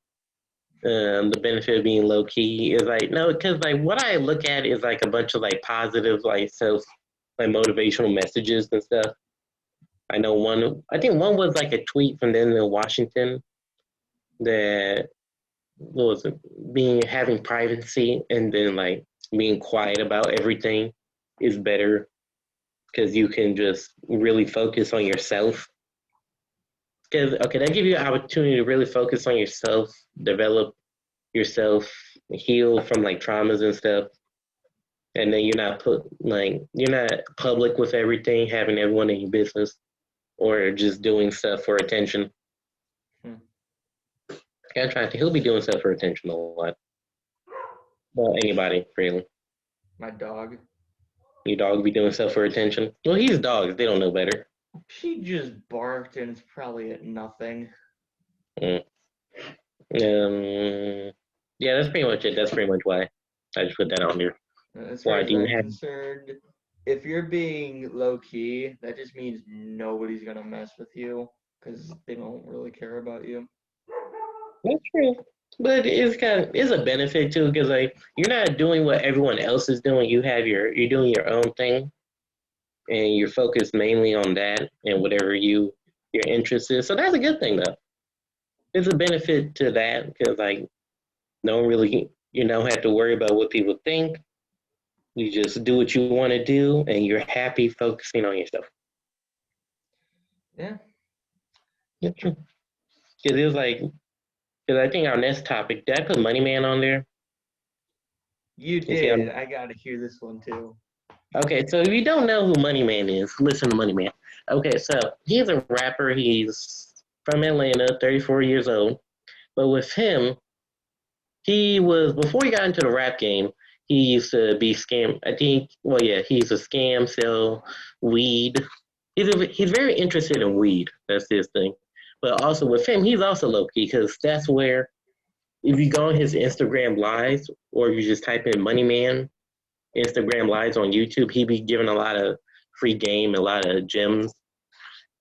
The benefit of being low key is like, no, because like what I look at is like a bunch of like positive, like like motivational messages and stuff. I think one was like a tweet from Denzel Washington that what was it, having privacy and then like being quiet about everything is better because you can just really focus on yourself. Because okay, that gives you an opportunity to really focus on yourself, develop yourself, heal from like traumas and stuff, and then you're not public with everything, having everyone in your business, or just doing stuff for attention. I'm trying to. He'll be doing stuff for attention a lot. Well, anybody really. My dog. Your dog be doing stuff for attention. Well, he's dogs. They don't know better. She just barked, and it's probably at nothing. Mm. Yeah, that's pretty much it. That's pretty much why I just put that on here. As far as I'm concerned, if you're being low key, that just means nobody's gonna mess with you because they don't really care about you. That's true. But it's a benefit too because like you're not doing what everyone else is doing. You're doing your own thing, and you're focused mainly on that and whatever your interest is. So that's a good thing though. It's a benefit to that because like no one really you don't have to worry about what people think. You just do what you want to do, and you're happy focusing on yourself. Yeah. That's true. Because it was like, because I think our next topic, did I put Money Man on there? You did. I got to hear this one too. Okay, so if you don't know who Money Man is, listen to Money Man. Okay, so he's a rapper. He's from Atlanta, 34 years old. But with him, before he got into the rap game, he used to be scam. I think, well, yeah, he's a scam, sell weed. He's very interested in weed. That's his thing. But also with him, he's also low key because that's where, if you go on his Instagram lives or if you just type in Money Man Instagram lives on YouTube, he'd be giving a lot of free game, a lot of gems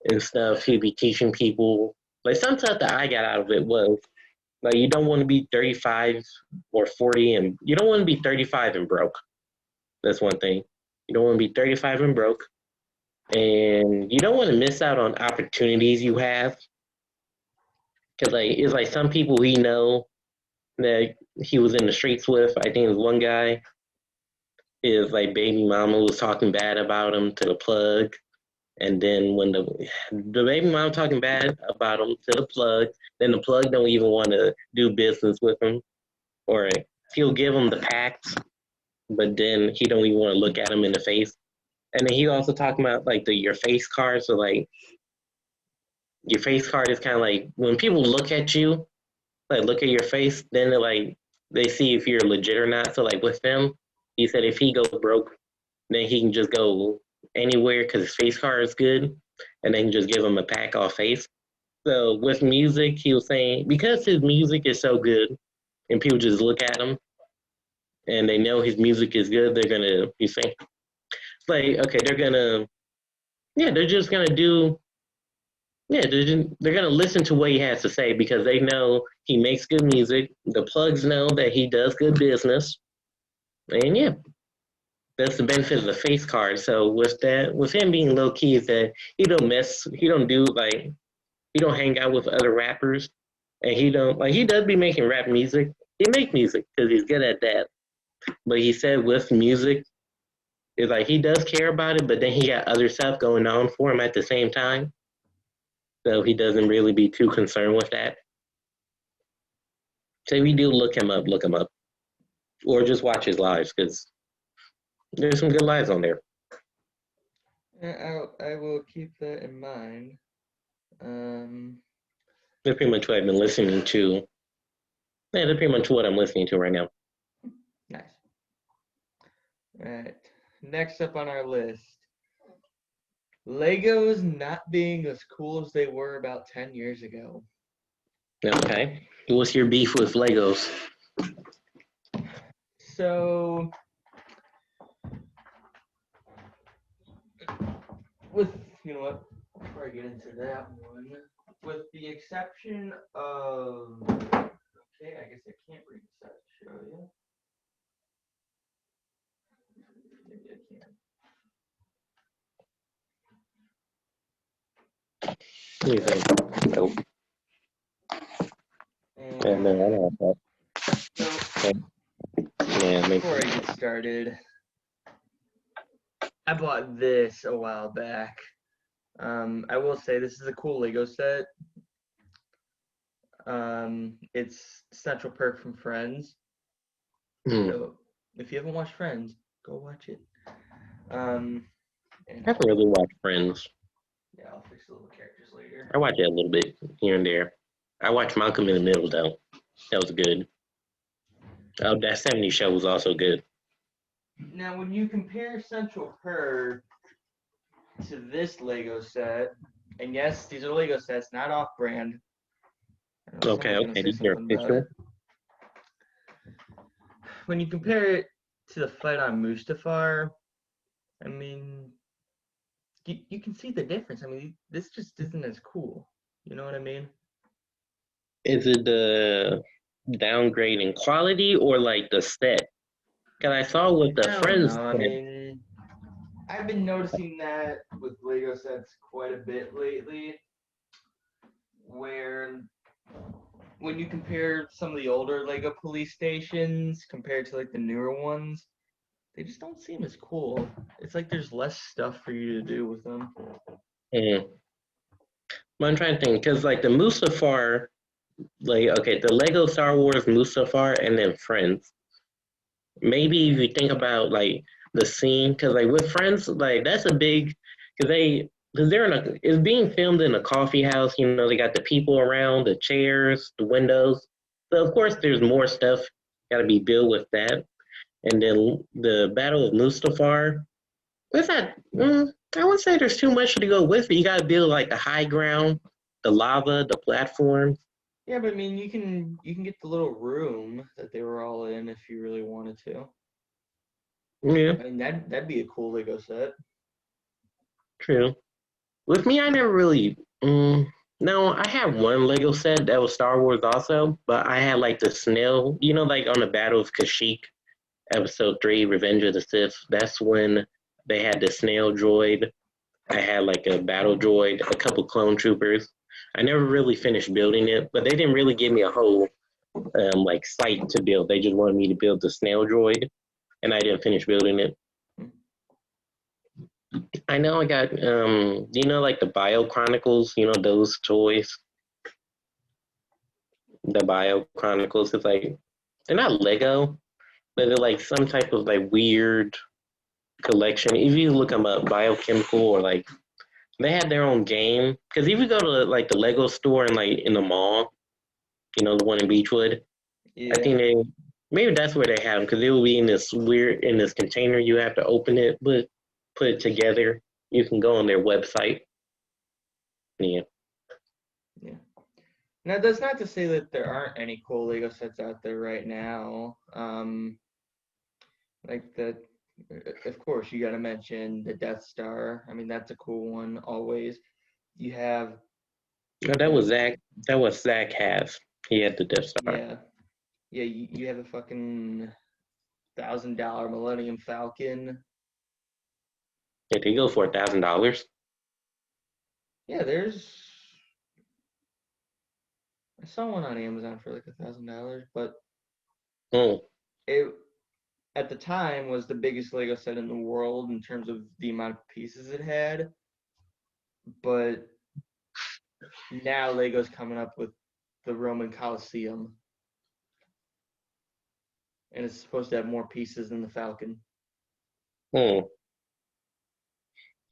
and stuff. He'd be teaching people. Like some stuff that I got out of it was like you don't want to be 35 or 40 and you don't want to be 35 and broke. That's one thing. You don't want to be 35 and broke. And you don't want to miss out on opportunities you have. Because like it's like some people we know that he was in the streets with. I think it was one guy. His like baby mama was talking bad about him to the plug, and then when the baby mama talking bad about him to the plug, then the plug don't even want to do business with him, or he'll give him the packs, but then he don't even want to look at him in the face. And then he also talking about like your face card. So like your face card is kind of like when people look at you, like look at your face, then they see if you're legit or not. So like with him, he said if he goes broke, then he can just go anywhere because his face card is good, and they can just give him a pack off face. So with music, he was saying because his music is so good, and people just look at him, and they know his music is good, they're gonna. He's saying, like, okay, they're just gonna do. Yeah, they're gonna listen to what he has to say because they know he makes good music. The plugs know that he does good business, and yeah, that's the benefit of the face card. So with him being low key, is that he don't do like, he don't hang out with other rappers, and he does be making rap music. He make music because he's good at that. But he said with music, it's like he does care about it, but then he got other stuff going on for him at the same time. So he doesn't really be too concerned with that. So if you do look him up. Or just watch his lives because there's some good lives on there. I will keep that in mind. That's pretty much what I've been listening to. Yeah, that's pretty much what I'm listening to right now. Nice. All right. Next up on our list, Legos not being as cool as they were about 10 years ago. Okay. What's your beef with Legos? So, with, you know what, before I get into that one, with the exception of, okay, I guess I can't read this out to show you. Maybe I can. What do you think? Nope. Yeah, no, I don't have that. So, Yeah, before I get started, I bought this a while back. I will say this is a cool Lego set. It's Central Perk from Friends. So if you haven't watched Friends, go watch it. And I haven't really watched Friends. Yeah, I'll fix the little characters later. I watch it a little bit here and there. I watched Malcolm in the Middle though. That was good. Oh, that 70s show was also good. Now, when you compare Central Perk to this Lego set, and yes, these are Lego sets, not off-brand. Okay, these are official. When you compare it to the fight on Mustafar, I mean, you can see the difference. I mean, this just isn't as cool. You know what I mean? Is it the downgrade in quality or like the set? Because I saw with the Friends set. I mean, I've been noticing that with Lego sets quite a bit lately, where when you compare some of the older Lego police stations compared to like the newer ones, they just don't seem as cool. It's like there's less stuff for you to do with them. I'm trying to think, because like the Mustafar, like, okay, the Lego Star Wars Mustafar and then Friends. Maybe if you think about like the scene, because like with Friends, like that's a big, because they're in a, it's being filmed in a coffee house. You know, they got the people around, the chairs, the windows. So of course, there's more stuff got to be built with that. And then the Battle of Mustafar, what's that? I wouldn't say there's too much to go with it. You got to build like the high ground, the lava, the platforms. Yeah, but I mean, you can get the little room that they were all in if you really wanted to. Yeah. I mean, that'd be a cool Lego set. True. With me, I never really. No, I had one Lego set that was Star Wars also, but I had like the snail. You know, like on the Battle of Kashyyyk, Episode 3, Revenge of the Sith. That's when they had the snail droid. I had like a battle droid, a couple clone troopers. I never really finished building it, but they didn't really give me a whole like site to build. They just wanted me to build the snail droid, and I didn't finish building it. I know I got you know, like the Bio Chronicles, you know, those toys. The Bio Chronicles, it's like they're not Lego, but they're like some type of like weird collection. If you look them up, biochemical or like they have their own game. Because if you go to like the Lego store and like in the mall, you know, the one in Beechwood, Yeah. I think maybe that's where they have them because it will be in this container. You have to open it, but put it together. You can go on their website. Yeah. Yeah. Now, that's not to say that there aren't any cool Lego sets out there right now. Like that, of course, you got to mention the Death Star. I mean, that's a cool one always. You have. Oh, that was Zach. That was Zach has. He had the Death Star. Yeah. Yeah, you have a fucking $1,000 Millennium Falcon. Did he go for $1,000? Yeah, I saw one on Amazon for like $1,000, but it at the time was the biggest Lego set in the world in terms of the amount of pieces it had. But now Lego's coming up with the Roman Colosseum, and it's supposed to have more pieces than the Falcon. Well,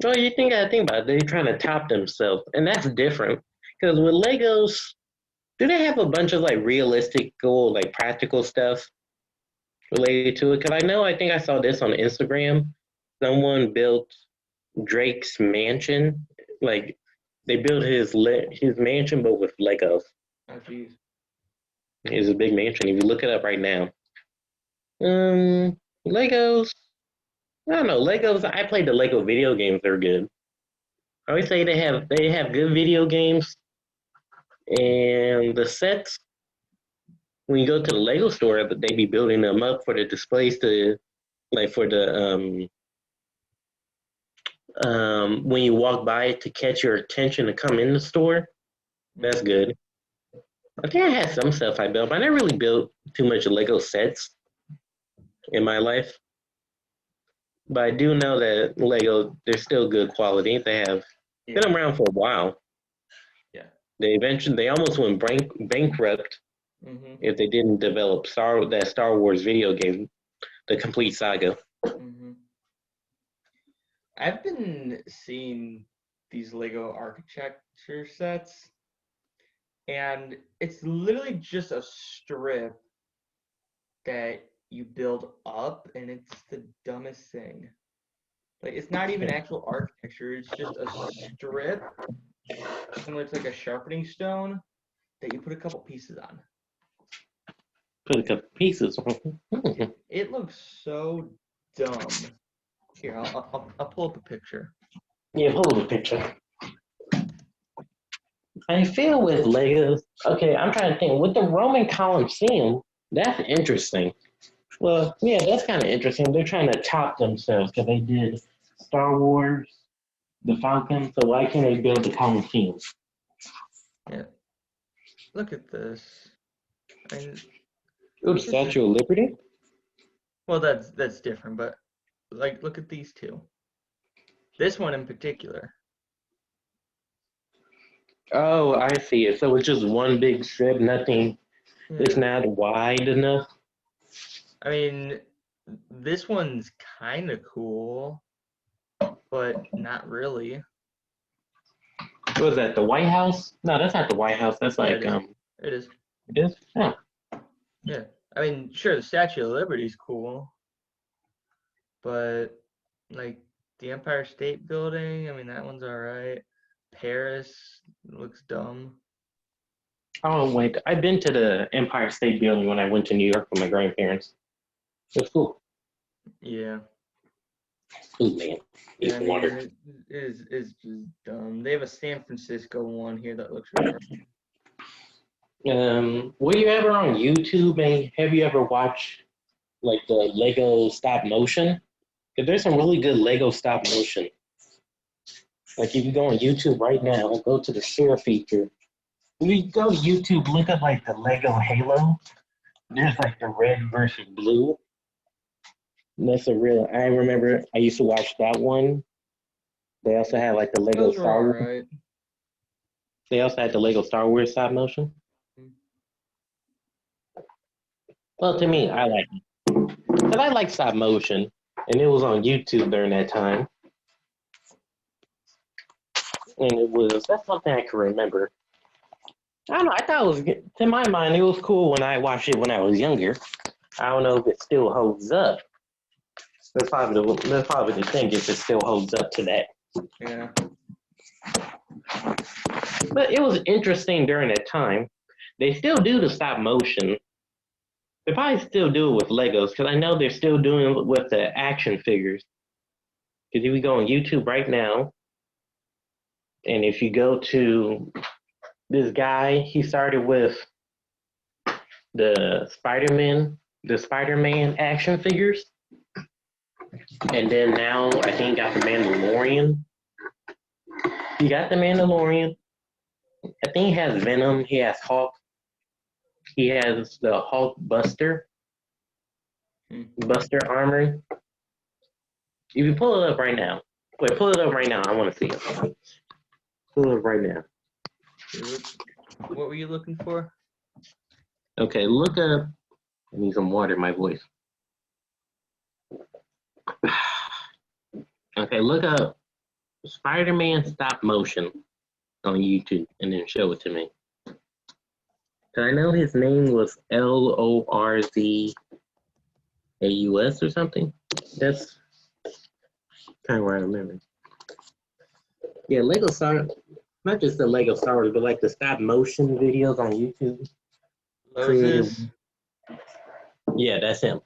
you gotta think about it. They're trying to top themselves, and that's different. Because with Legos, do they have a bunch of like realistic, like practical stuff related to it? Because I think I saw this on Instagram. Someone built Drake's mansion. Like they built his mansion, but with Legos. Oh, jeez. It's a big mansion. If you look it up right now, Legos. I don't know. Legos. I played the Lego video games. They're good. I always say they have good video games, and the sets. When you go to the Lego store, they be building them up for the displays to, like for the when you walk by to catch your attention to come in the store. That's good. I think I had some stuff I built, but I never really built too much Lego sets in my life. But I do know that Lego, they're still good quality. They have been around for a while. Yeah. They almost went bankrupt if they didn't develop that Star Wars video game, the complete saga. I've been seeing these Lego architecture sets, and it's literally just a strip that you build up, and it's the dumbest thing. Like, it's not even actual architecture, it's just a strip, and it's like a sharpening stone that you put a couple pieces on. Put a couple pieces on. It looks so dumb. Here, I'll pull up a picture. Yeah, pull up a picture. I feel with Legos. Okay, I'm trying to think. With the Roman Colosseum, that's interesting. Well, yeah, that's kind of interesting. They're trying to top themselves because they did Star Wars, the Falcon. So why can't they build the Colosseum? Yeah. Look at this. The Statue of Liberty? Well, that's different, but like, look at these two. This one in particular. Oh, I see it. So it's just one big strip, nothing. Yeah. It's not wide enough. I mean, this one's kind of cool, but not really. What was that, the White House? No, that's not the White House. That's like, It is. It is? Yeah. Yeah. I mean, sure, the Statue of Liberty's cool, but like the Empire State Building, I mean, that one's all right. Paris looks dumb. Oh, wait. I've been to the Empire State Building when I went to New York with my grandparents. It was cool. Yeah. Ooh, man. Yeah, I mean, it is just dumb. They have a San Francisco one here that looks really good. Were you ever on YouTube and have you ever watched like the Lego stop motion? Because there's some really good Lego stop motion. Like if you go on YouTube right now, go to the share feature. If you go to YouTube, look up like the Lego Halo. There's like the red versus blue. And that's a real. I remember I used to watch that one. They also had like the Lego Star Wars. Right. They also had the Lego Star Wars stop motion. Well, to me, I like it. Because I like stop motion, and it was on YouTube during that time. And that's something I can remember. I don't know, I thought it was, to my mind, it was cool when I watched it when I was younger. I don't know if it still holds up. That's probably the thing, if it still holds up to that. Yeah. But it was interesting during that time. They still do the stop motion. They probably still do it with Legos, because I know they're still doing it with the action figures. Because if we go on YouTube right now, and if you go to this guy, he started with the Spider-Man action figures. And then now I think he got the Mandalorian. He got the Mandalorian. I think he has Venom. He has Hulk. He has the Hulk Buster armor. If you pull it up right now. Wait, pull it up right now. I want to see it. Pull it up right now. What were you looking for? Okay, look up. I need some water in my voice. Okay, look up Spider-Man stop motion on YouTube and then show it to me. I know his name was Lorzaus or something. That's kind of what I remember. Yeah, Lego Star, not just the Lego Star Wars, but like the stop motion videos on YouTube. Moses. Yeah, that's him.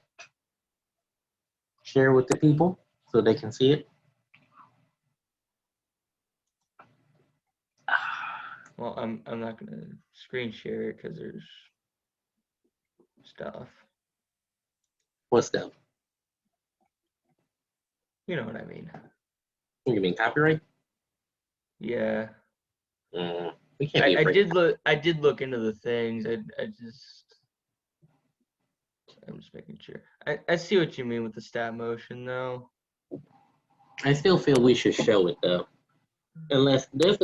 Share with the people so they can see it. Well, I'm not gonna screen share it because there's stuff. What stuff? You know what I mean? You mean copyright? Yeah. We can't be afraid. I did look into the things. I'm just making sure. I see what you mean with the stop motion though. I still feel we should show it though. Unless there's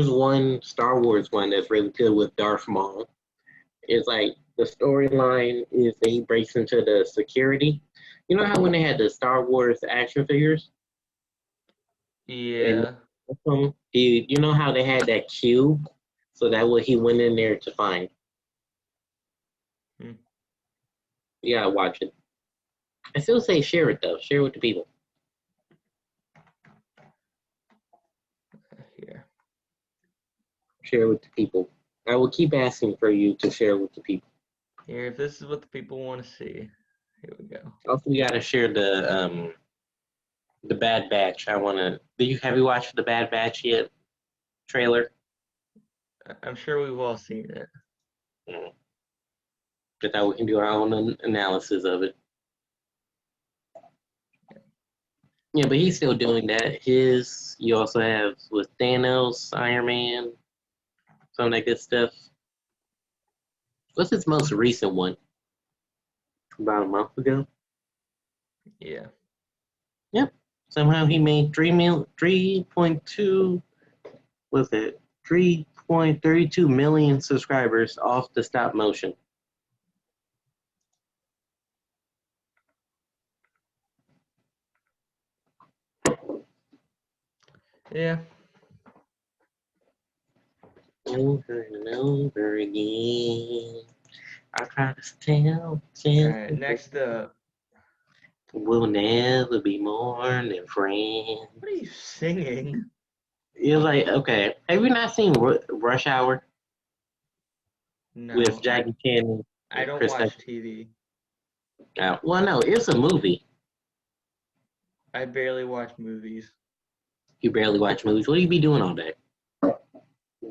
one Star Wars one that's really good with Darth Maul. It's like the storyline is that he breaks into the security. You know how when they had the Star Wars action figures? Yeah. And you know how they had that cube? So that what he went in there to find. You gotta watch it. I still say share it though. Share it with the people. Here. Share with the people. I will keep asking for you to share with the people. Here, if this is what the people want to see, here we go. Also, we gotta share the Bad Batch. Have you watched the Bad Batch yet? Trailer. I'm sure we've all seen it. But that we can do our own analysis of it. Yeah, but he's still doing that. You also have with Thanos, Iron Man, some of that good stuff. What's his most recent one? About a month ago? Yeah. Yep. Somehow he made 3.32 million subscribers off the stop motion. Yeah. Over and over again. I try to tell. Alright, next up. We'll never be more than friends. What are you singing? It's like, okay, have you not seen Rush Hour? No. With Jackie Chan? I don't watch TV. Well, no, it's a movie. I barely watch movies. You barely watch movies. What do you be doing all day?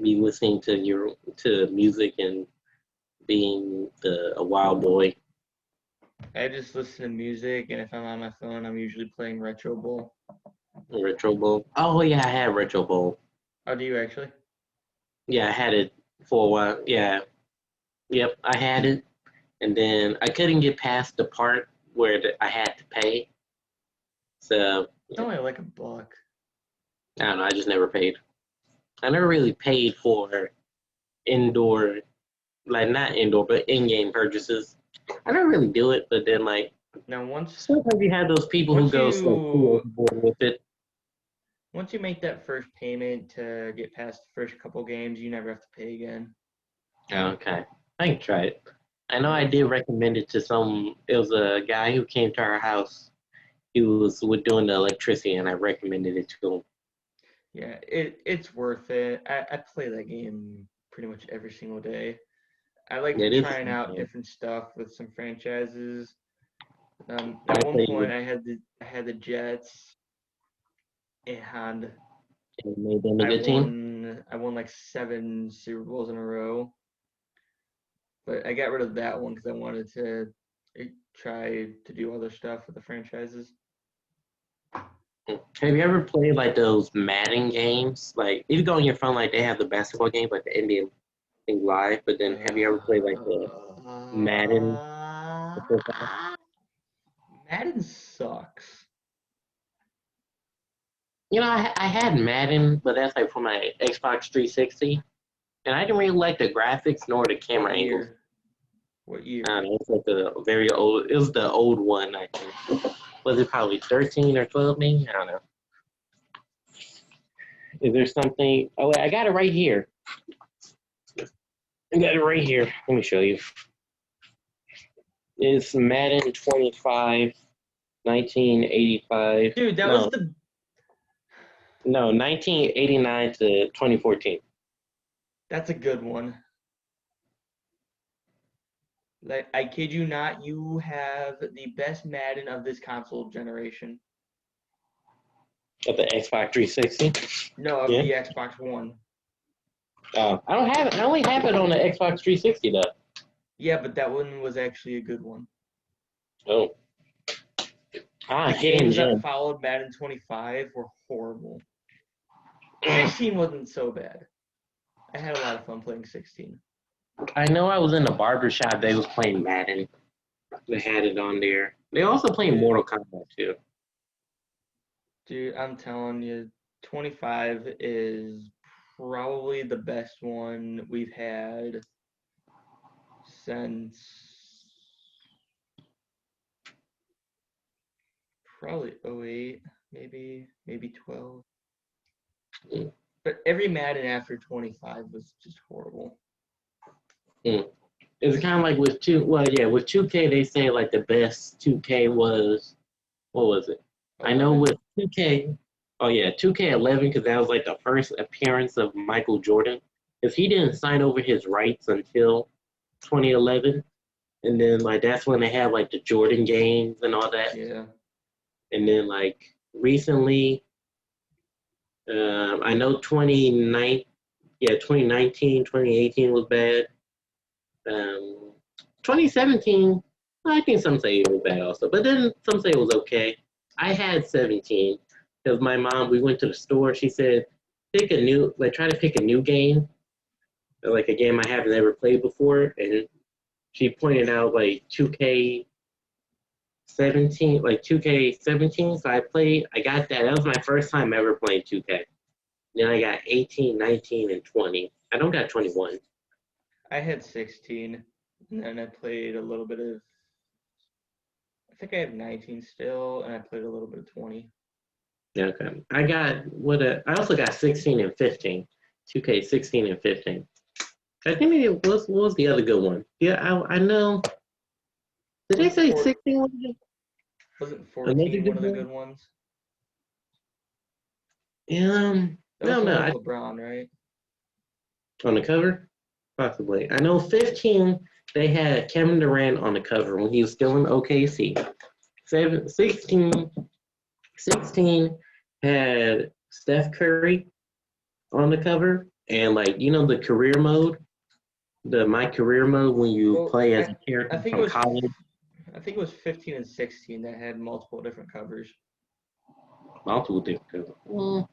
Be listening to music and being a wild boy. I just listen to music, and if I'm on my phone, I'm usually playing Retro Bowl. Retro Bowl. Oh yeah, I had Retro Bowl. Oh, do you actually? Yeah, I had it for a while. Yeah. Yep, I had it. And then I couldn't get past the part where I had to pay. So It's only like $1. I don't know, I just never paid. I never really paid for indoor, like not indoor, but in-game purchases. I don't really do it, but then like sometimes you have those people who go so overboard with it. Once you make that first payment to get past the first couple games, you never have to pay again. Okay, I can try it. I know I did recommend it to it was a guy who came to our house. He was doing the electricity, and I recommended it to him. Yeah, it's worth it. I play that game pretty much every single day. I like trying out different stuff with some franchises. At one point, I had the Jets, and made them a good team. I won like 7 Super Bowls in a row. But I got rid of that one because I wanted to try to do other stuff with the franchises. Have you ever played like those Madden games? Like if you go on your phone, like they have the basketball games, like the NBA thing live. But then have you ever played like the Madden? Madden sucks. You know, I had Madden, but that's like for my Xbox 360, and I didn't really like the graphics nor the camera angles. What year? I don't know, it's like the very old. It was the old one, I think. Was it probably 13 or 12? Maybe I don't know. Is there something? Oh, wait, I got it right here. I got it right here. Let me show you. It's Madden 25, 1985. Dude, that was the No, 1989 to 2014. That's a good one. Like, I kid you not, you have the best Madden of this console generation. Of the Xbox 360. No, of Yeah. the Xbox One. I don't have it. I only have it on the Xbox 360 though. Yeah, but that one was actually a good one. Oh. The Hidden games that gem. followed Madden 25 were horrible. 16 wasn't so bad. I had a lot of fun playing 16. I know I was in the barber shop. They was playing Madden. They had it on there. They also playing Mortal Kombat too. Dude, I'm telling you, 25 is probably the best one we've had since probably 08, maybe 12. Mm. But every Madden after 25 was just horrible. It's kind of like with with 2K they say like the best 2K was, what was it? 11. I know with 2K, 2K11, because that was like the first appearance of Michael Jordan, because he didn't sign over his rights until 2011, and then like that's when they had like the Jordan games and all that. Yeah. And then like recently, I know 2019, 2018 was bad. 2017, I think some say it was bad also, but then some say it was okay. I had 17 because my mom, we went to the store. She said, try to pick a new game, like a game I haven't ever played before. And she pointed out like 2K17, like 2K17. So I got that. That was my first time ever playing 2K. Then I got 18, 19, and 20. I don't got 21. I had 16, and then I played a little bit of, I think I have 19 still, and I played a little bit of 20. Okay. I also got 16 and 15. 2K 16 and 15. I think maybe what was the other good one? Yeah, I know. Did they say 16 was good? Wasn't 14 one of the good ones? No. LeBron, right? On the cover? Possibly. I know 15, they had Kevin Durant on the cover when he was still in OKC. 16 had Steph Curry on the cover, and like the career mode, my career mode when you play as a character from college. I think it was 15 and 16 that had multiple different covers. Multiple different covers. Well,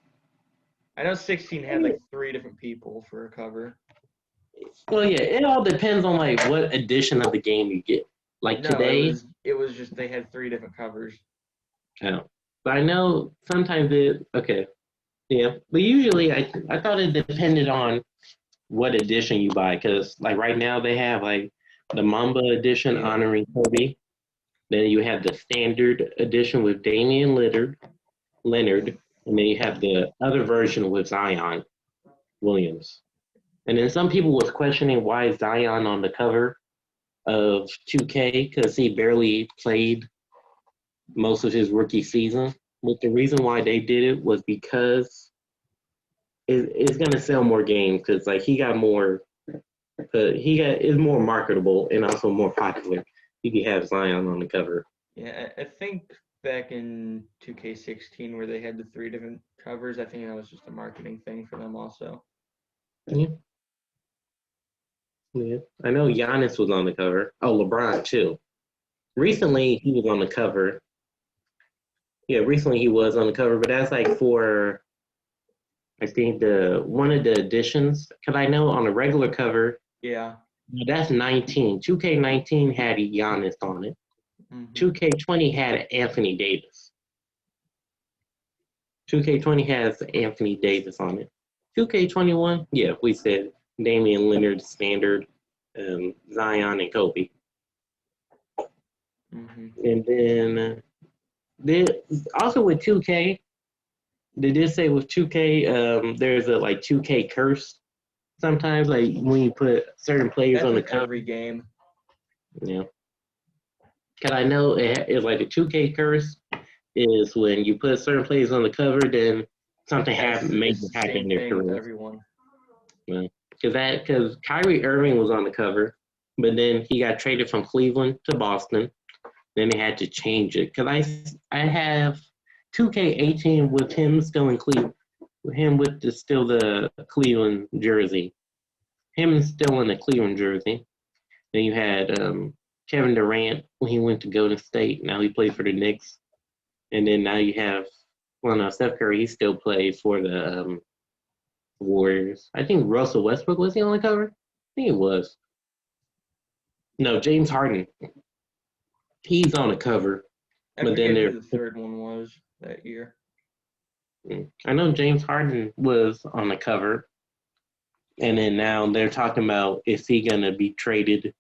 I know 16 had like 3 different people for a cover. Well, yeah, it all depends on like what edition of the game you get. Like today, it was just they had 3 different covers. Oh, but I know sometimes yeah. But usually, I thought it depended on what edition you buy, because like right now they have like the Mamba edition honoring Kobe. Then you have the standard edition with Damian Leonard, and then you have the other version with Zion Williams. And then some people was questioning why Zion on the cover of 2K, because he barely played most of his rookie season. But the reason why they did it was because it's going to sell more games, because like he is more marketable and also more popular. You can have Zion on the cover. Yeah, I think back in 2K16 where they had the 3 different covers, I think that was just a marketing thing for them also. Yeah. I know Giannis was on the cover. Oh, LeBron too. Recently he was on the cover. Yeah, recently he was on the cover, but that's like for, I think, one of the editions. Because I know on the regular cover, yeah, that's 19. 2K19 had Giannis on it. 2K20 had Anthony Davis. 2K20 has Anthony Davis on it. 2K21, yeah, we said Damian Leonard, standard, Zion, and Kobe. And then also with 2K, they did say with 2K, there's a like 2K curse. Sometimes, like when you put certain players on the cover. Every game. Yeah. Because I know it's like the 2K curse is when you put certain players on the cover, then something major It's the happened same in their thing with career. everyone. Because Kyrie Irving was on the cover, but then he got traded from Cleveland to Boston. Then they had to change it because I have 2K18 with him still in Cleveland, him with still the Cleveland jersey, him still in the Cleveland jersey. Then you had Kevin Durant when he went to Golden State. Now he plays for the Knicks, and then now you have Steph Curry. He still plays for the Warriors. I think Russell Westbrook, was he on the cover? I think it was. No, James Harden. He's on the cover. I forget who the third one was that year. I know James Harden was on the cover. And then now they're talking about, is he going to be traded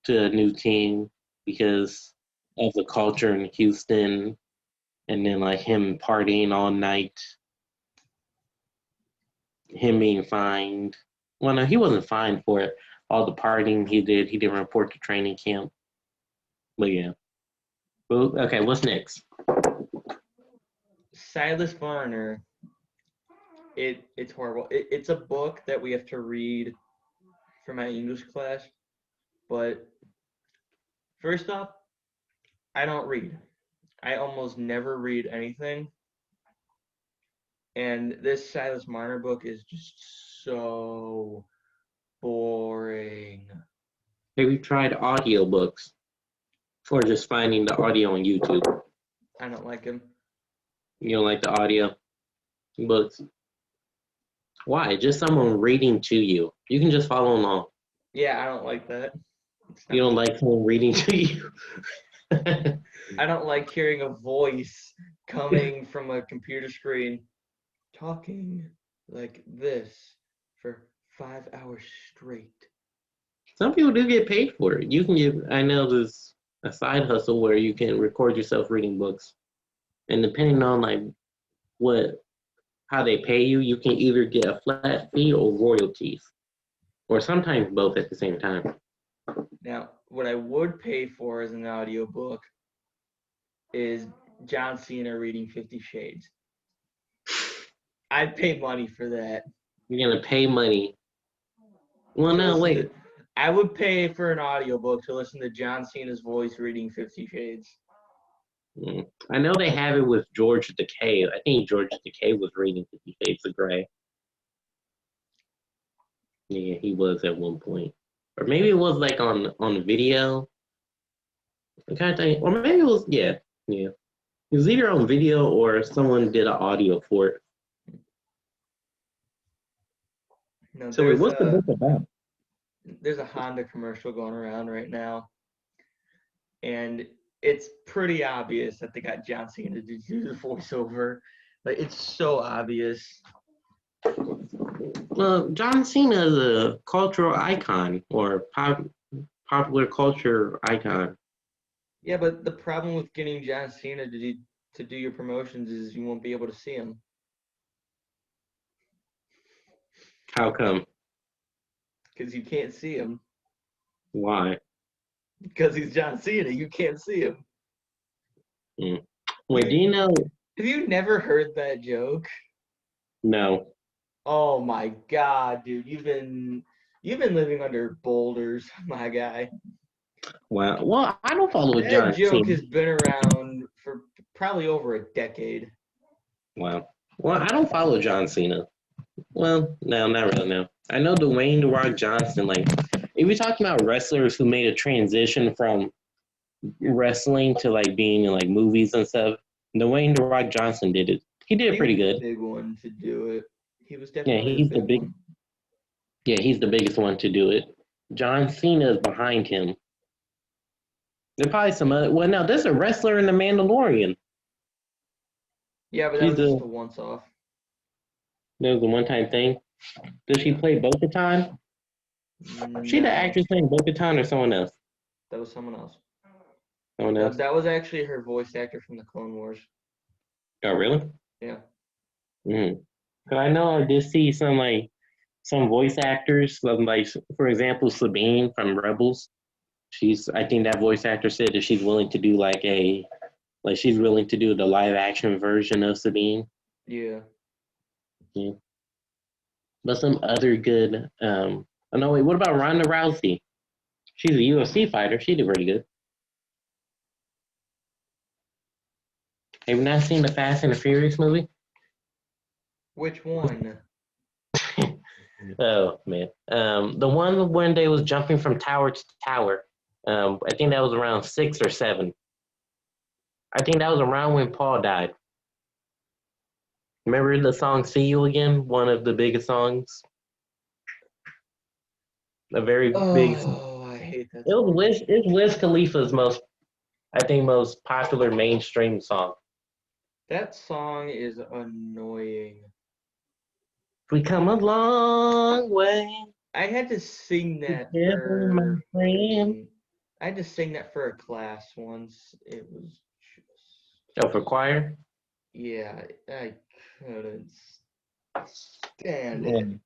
to a new team because of the culture in Houston, and then like him partying all night, him being fined. Well, no, he wasn't fined for it. All the partying he did. He didn't report to training camp. But yeah. Okay, what's next? Silas Marner. It's horrible. It's a book that we have to read for my English class. But first off, I don't read. I almost never read anything. And this Silas Marner book is just so boring. Have you tried audiobooks? Or just finding the audio on YouTube? I don't like him. You don't like the audio books? Why? Just someone reading to you. You can just follow along. Yeah, I don't like that. You don't like someone reading to you? I don't like hearing a voice coming from a computer screen talking like this for 5 hours straight. Some people do get paid for it. You can get, I know there's a side hustle where you can record yourself reading books. And depending on like how they pay you, you can either get a flat fee or royalties. Or sometimes both at the same time. Now, what I would pay for as an audiobook is John Cena reading 50 Shades. I'd pay money for that. You're going to pay money. Well, no, wait. I would pay for an audiobook to listen to John Cena's voice reading 50 Shades. I know they have it with George Takei. I think George Takei was reading 50 Shades of Grey. Yeah, he was at one point. Or maybe it was like on video. I kind of think, or maybe it was, yeah. It was either on video or someone did an audio for it. No, so wait, what's the book about? There's a Honda commercial going around right now. And it's pretty obvious that they got John Cena to do the voiceover. Like, it's so obvious. Well, John Cena is a cultural icon or popular culture icon. Yeah, but the problem with getting John Cena to do your promotions is you won't be able to see him. How come? Because you can't see him. Why? Because he's John Cena. You can't see him. Wait, do you know? Have you never heard that joke? No. Oh my God, dude! You've been living under boulders, my guy. Wow. Well, I don't follow John Cena. That joke has been around for probably over a decade. Wow. Well, I don't follow John Cena. Well, no, not really. No, I know Dwayne "The Rock" Johnson. Like, if you're talking about wrestlers who made a transition from wrestling to like being in like movies and stuff, Dwayne "The Rock" Johnson did it. He did it pretty good. Big one to do it. He was definitely he's the big one. Yeah, he's the biggest one to do it. John Cena is behind him. There's probably some other. Well, now there's a wrestler in The Mandalorian. Yeah, but that was just a once-off. That was a one-time thing. Does she play Bo-Katan? No. She the actress playing Bo-Katan or someone else? That was someone else. Someone else? That was actually her voice actor from the Clone Wars. Oh, really? Yeah. Cause I know I did see some voice actors, like for example Sabine from Rebels. I think that voice actor said that she's willing to do she's willing to do the live action version of Sabine. Yeah. Yeah. But some other good. Oh no, wait. What about Ronda Rousey? She's a UFC fighter. She did pretty good. Have you not seen the Fast and the Furious movie? Which one? Oh man, the one when they was jumping from tower to tower. I think that was around 6 or 7. I think that was around when Paul died. Remember the song "See You Again"? One of the biggest songs. A very big. Oh, I hate that It was song. It's Wiz Khalifa's most popular mainstream song. That song is annoying. We come a long way I had to sing that together, my for. friend. I had to sing that for a class once. It was just. Oh, for choir? Yeah, I couldn't stand Yeah. it.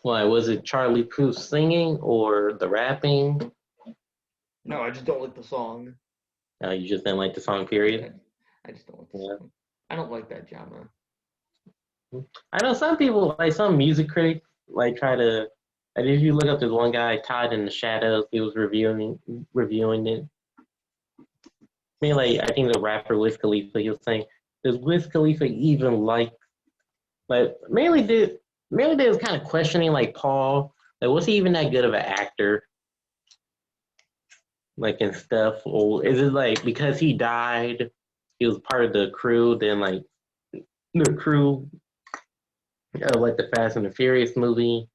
Why, was it Charlie Puth singing or the rapping? No, I just don't like the song. You just didn't like the song, period? I just don't like the song. I don't like that genre. I know some people, like some music critics, like try to. Like if you look up this one guy, Todd in the Shadows, he was reviewing it. I mean, like I think the rapper Wiz Khalifa, he was saying, does Wiz Khalifa even like mainly they was kind of questioning like Paul, like was he even that good of an actor, like and stuff, or is it like because he died, he was part of the crew, then like the crew of like the Fast and the Furious movie.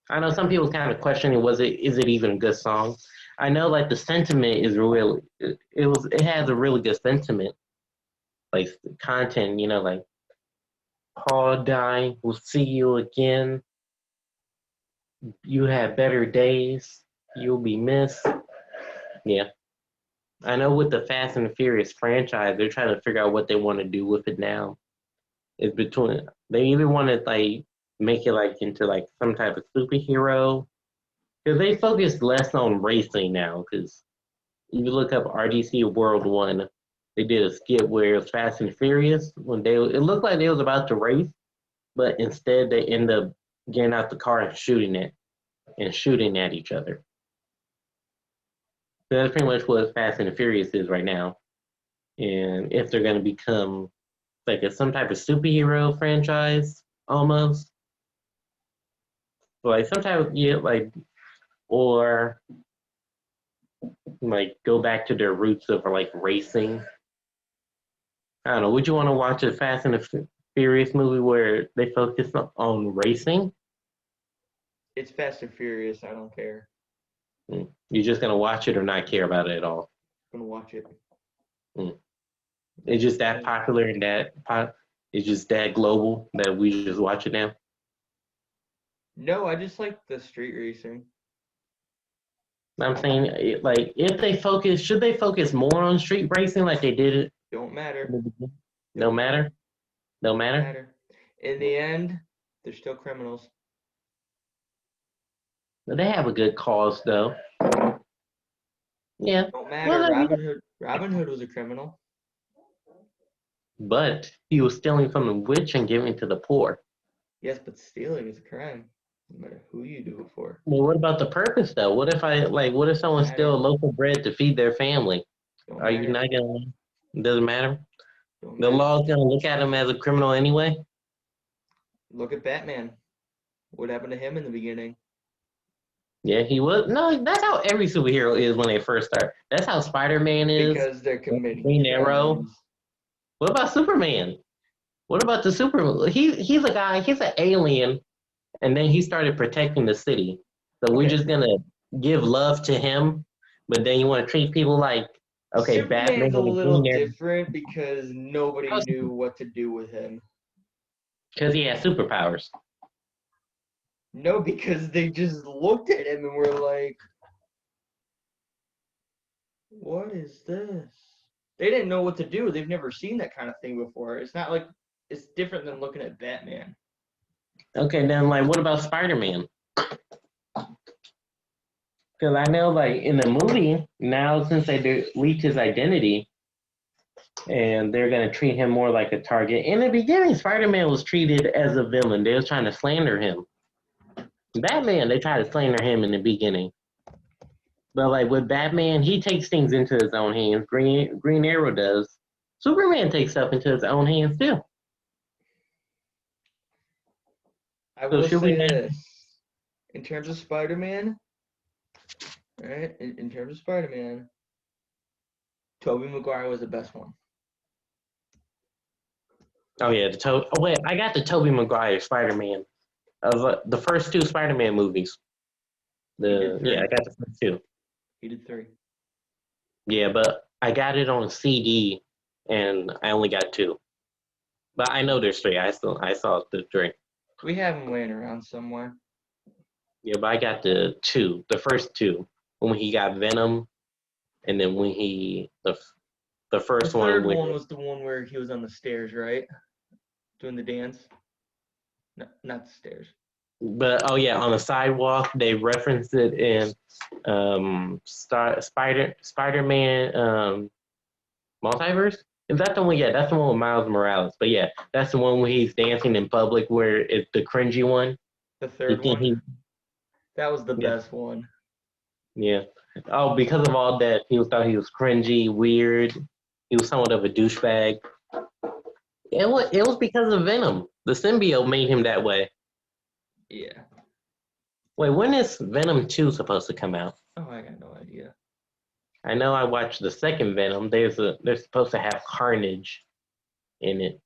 I know some people kind of questioning is it even a good song. I know like the sentiment is really it has a really good sentiment, like content, like Paul dying, we'll see you again. You have better days. You'll be missed. Yeah. I know with the Fast and the Furious franchise, they're trying to figure out what they want to do with it now. It's between they either want to like make it like into like some type of superhero because they focus less on racing now. Because if you look up RDC World One, they did a skit where it was Fast and Furious when it looked like they was about to race, but instead they end up getting out the car and shooting at each other. So that's pretty much what Fast and the Furious is right now. And if they're going to become like some type of superhero franchise almost, like some type of, yeah, like, or like go back to their roots of like racing. I don't know. Would you want to watch a Fast and the Furious movie where they focus on racing? It's Fast and Furious. I don't care. You're just going to watch it or not care about it at all? I'm gonna watch it. It's just that popular and it's just that global that we just watch it now. No, I just like the street racing. I'm saying, like, should they focus more on street racing like they did it? Don't matter. No matter. No matter. In the end, they're still criminals. But they have a good cause though. Yeah. Don't matter. Well, Robin Hood was a criminal. but he was stealing from the rich and giving to the poor. Yes, but stealing is a crime, no matter who you do it for. Well, what about the purpose though? What if someone steals local bread to feed their family? Are you not gonna? Doesn't matter. The law's gonna look at him as a criminal anyway. Look at Batman. What happened to him in the beginning? Yeah, he was. No, that's how every superhero is when they first start. That's how Spider-Man is. Because they're committing Green Arrow. What about Superman? What about the Superman? He's a guy. He's an alien, and then he started protecting the city. So we're just gonna give love to him, but then you want to treat people like Superman's Batman a little different because nobody knew what to do with him. Because he has superpowers. No, because they just looked at him and were like, what is this? They didn't know what to do. They've never seen that kind of thing before. It's not like it's different than looking at Batman. Okay, then what about Spider-Man? Because I know in the movie, now since they leaked his identity, and they're going to treat him more like a target. In the beginning, Spider-Man was treated as a villain. They was trying to slander him. Batman, they tried to slander him in the beginning. But like with Batman, he takes things into his own hands. Green Arrow does. Superman takes stuff into his own hands too. I So will should say we? this. In terms of Spider-Man, right? In terms of Spider-Man, Tobey Maguire was the best one. Oh yeah, wait, I got the Tobey Maguire Spider-Man of the first two Spider-Man movies. I got the first two. He did 3. Yeah, but I got it on CD, and I only got 2. But I know there's 3. I saw the 3. We have him laying around somewhere. Yeah, but I got the first 2, when he got Venom, and then when the first The one. third one was the one where he was on the stairs, right? Doing the dance. No, not the stairs. But oh yeah, on the sidewalk they referenced it in Spider-Man Multiverse. Is that the one? Yeah, that's the one with Miles Morales. But yeah, that's the one where he's dancing in public, where it's the cringy one. The third one. That was the best one. Yeah. Oh, because of all that, thought he was cringy, weird. He was somewhat of a douchebag. It was because of Venom. The symbiote made him that way. Yeah. Wait, when is Venom 2 supposed to come out? Oh, I got no idea. I know I watched the second Venom. They're supposed to have Carnage in it.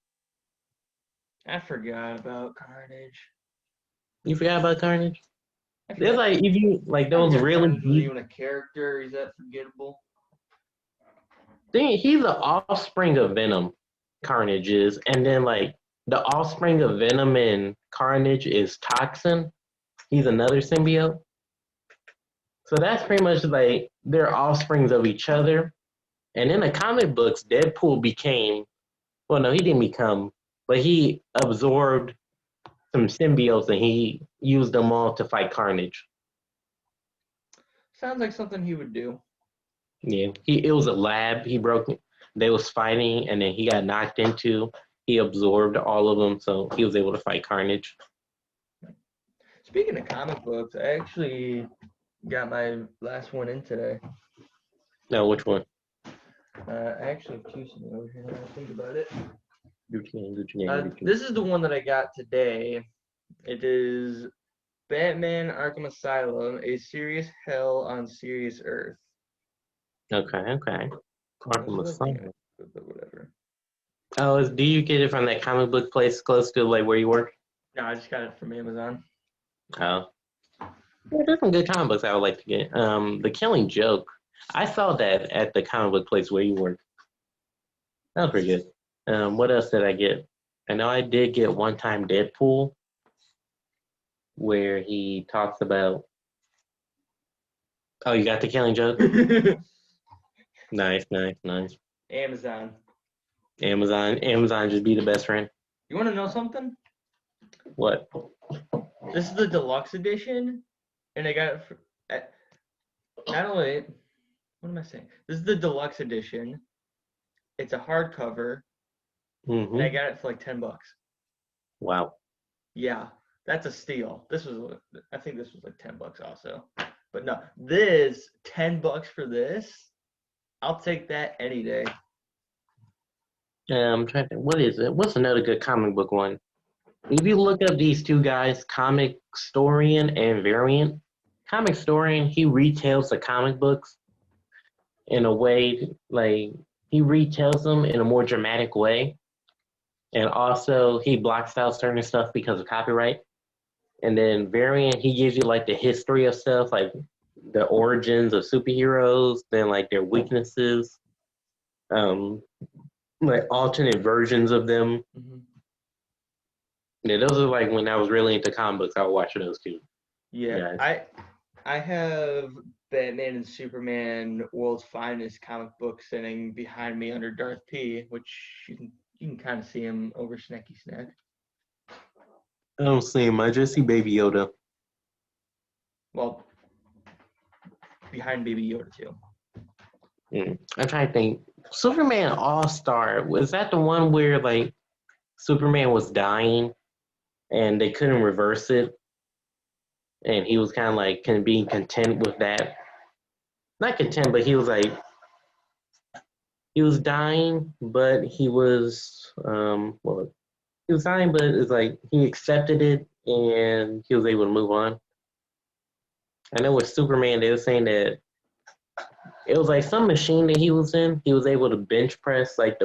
I forgot about Carnage. You forgot about Carnage? There's like if you like those really Carnage was even a character. Is that forgettable? He's the offspring of Venom. Carnage is, and then like the offspring of Venom and Carnage is Toxin. He's another symbiote. So that's pretty much like they're offsprings of each other. And in the comic books, Deadpool became, well, no, he didn't become, but he absorbed some symbiotes and he used them all to fight Carnage. Sounds like something he would do. Yeah, it was a lab. They was fighting, and then he got knocked into. He absorbed all of them, so he was able to fight Carnage. Speaking of comic books, I actually got my last one in today. No, which one? I actually have 2 sitting over here now I think about it. Gucci. This is the one that I got today. It is Batman Arkham Asylum, A Serious Hell on Serious Earth. Okay. Arkham Asylum. But whatever. Oh, do you get it from that comic book place close to like where you work? No, I just got it from Amazon. Oh. Yeah, there's some good comic books I would like to get. The Killing Joke. I saw that at the comic book place where you work. That was pretty good. What else did I get? I know I did get one time Deadpool, where he talks about. Oh, you got the Killing Joke? Nice. Amazon just be the best friend. You want to know something? What? This is the deluxe edition, and I got it for, not only, what am I saying? This is the deluxe edition. It's a hardcover, and I got it for like $10. Wow. Yeah, that's a steal. I think this was like $10 also. But no, $10 for this, I'll take that any day. I'm trying to think, what is it? What's another good comic book one? If you look up these two guys, Comic Storian and Variant, Comic Storian, he retells the comic books in a way, like, he retells them in a more dramatic way. And also, he blocks out certain stuff because of copyright. And then Variant, he gives you, like, the history of stuff, like the origins of superheroes, then, like, their weaknesses, like, alternate versions of them. Mm-hmm. Yeah, those are, like, when I was really into comic books, I would watch those too. Yeah, I have Batman and Superman World's Finest comic book sitting behind me under Darth P, which you can kind of see him over Snacky Snack. I don't see him. I just see Baby Yoda. Well, behind Baby Yoda too. I'm trying to think. Superman All-Star, was that the one where like Superman was dying and they couldn't reverse it? And he was kind of like being content with that. Not content, but he was like, he was dying, but he was, well, he was dying, but it's like he accepted it and he was able to move on. I know with Superman, they were saying that it was like some machine that he was in. He was able to bench press like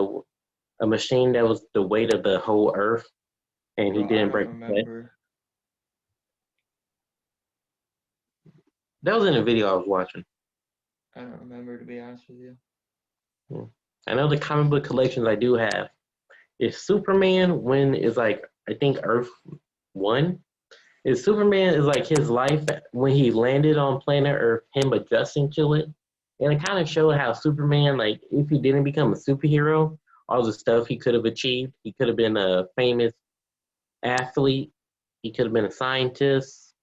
a machine that was the weight of the whole Earth, and he didn't break a sweat. That was in a video I was watching. I don't remember, to be honest with you. I know the comic book collections I do have. If Superman when is like, I think Earth 1, if Superman is like his life when he landed on planet Earth, him adjusting to it. And it kind of showed how Superman, like, if he didn't become a superhero, all the stuff he could have achieved. He could have been a famous athlete. He could have been a scientist.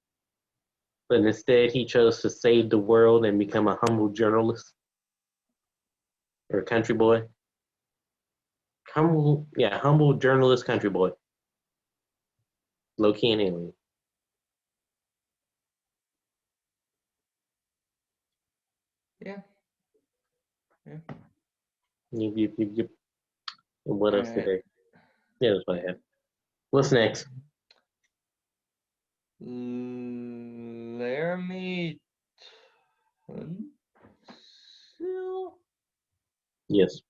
But instead, he chose to save the world and become a humble journalist. Or a country boy. Humble journalist country boy. Low-key and alien. Yeah. Yep. What else today? Yeah, that's what I have. What's next? Laramie Tunsil? Yes.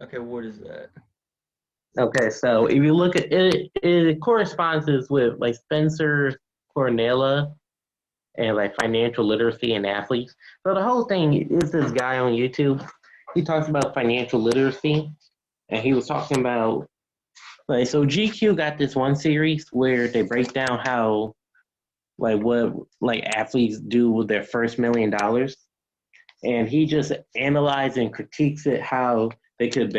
Okay, what is that? Okay, so if you look at it, it corresponds with like Spencer Cornella and like financial literacy and athletes. So the whole thing is this guy on YouTube. He talks about financial literacy, and he was talking about like, so GQ got this one series where they break down how like what like athletes do with their first $1 million, and he just analyzes and critiques it how they could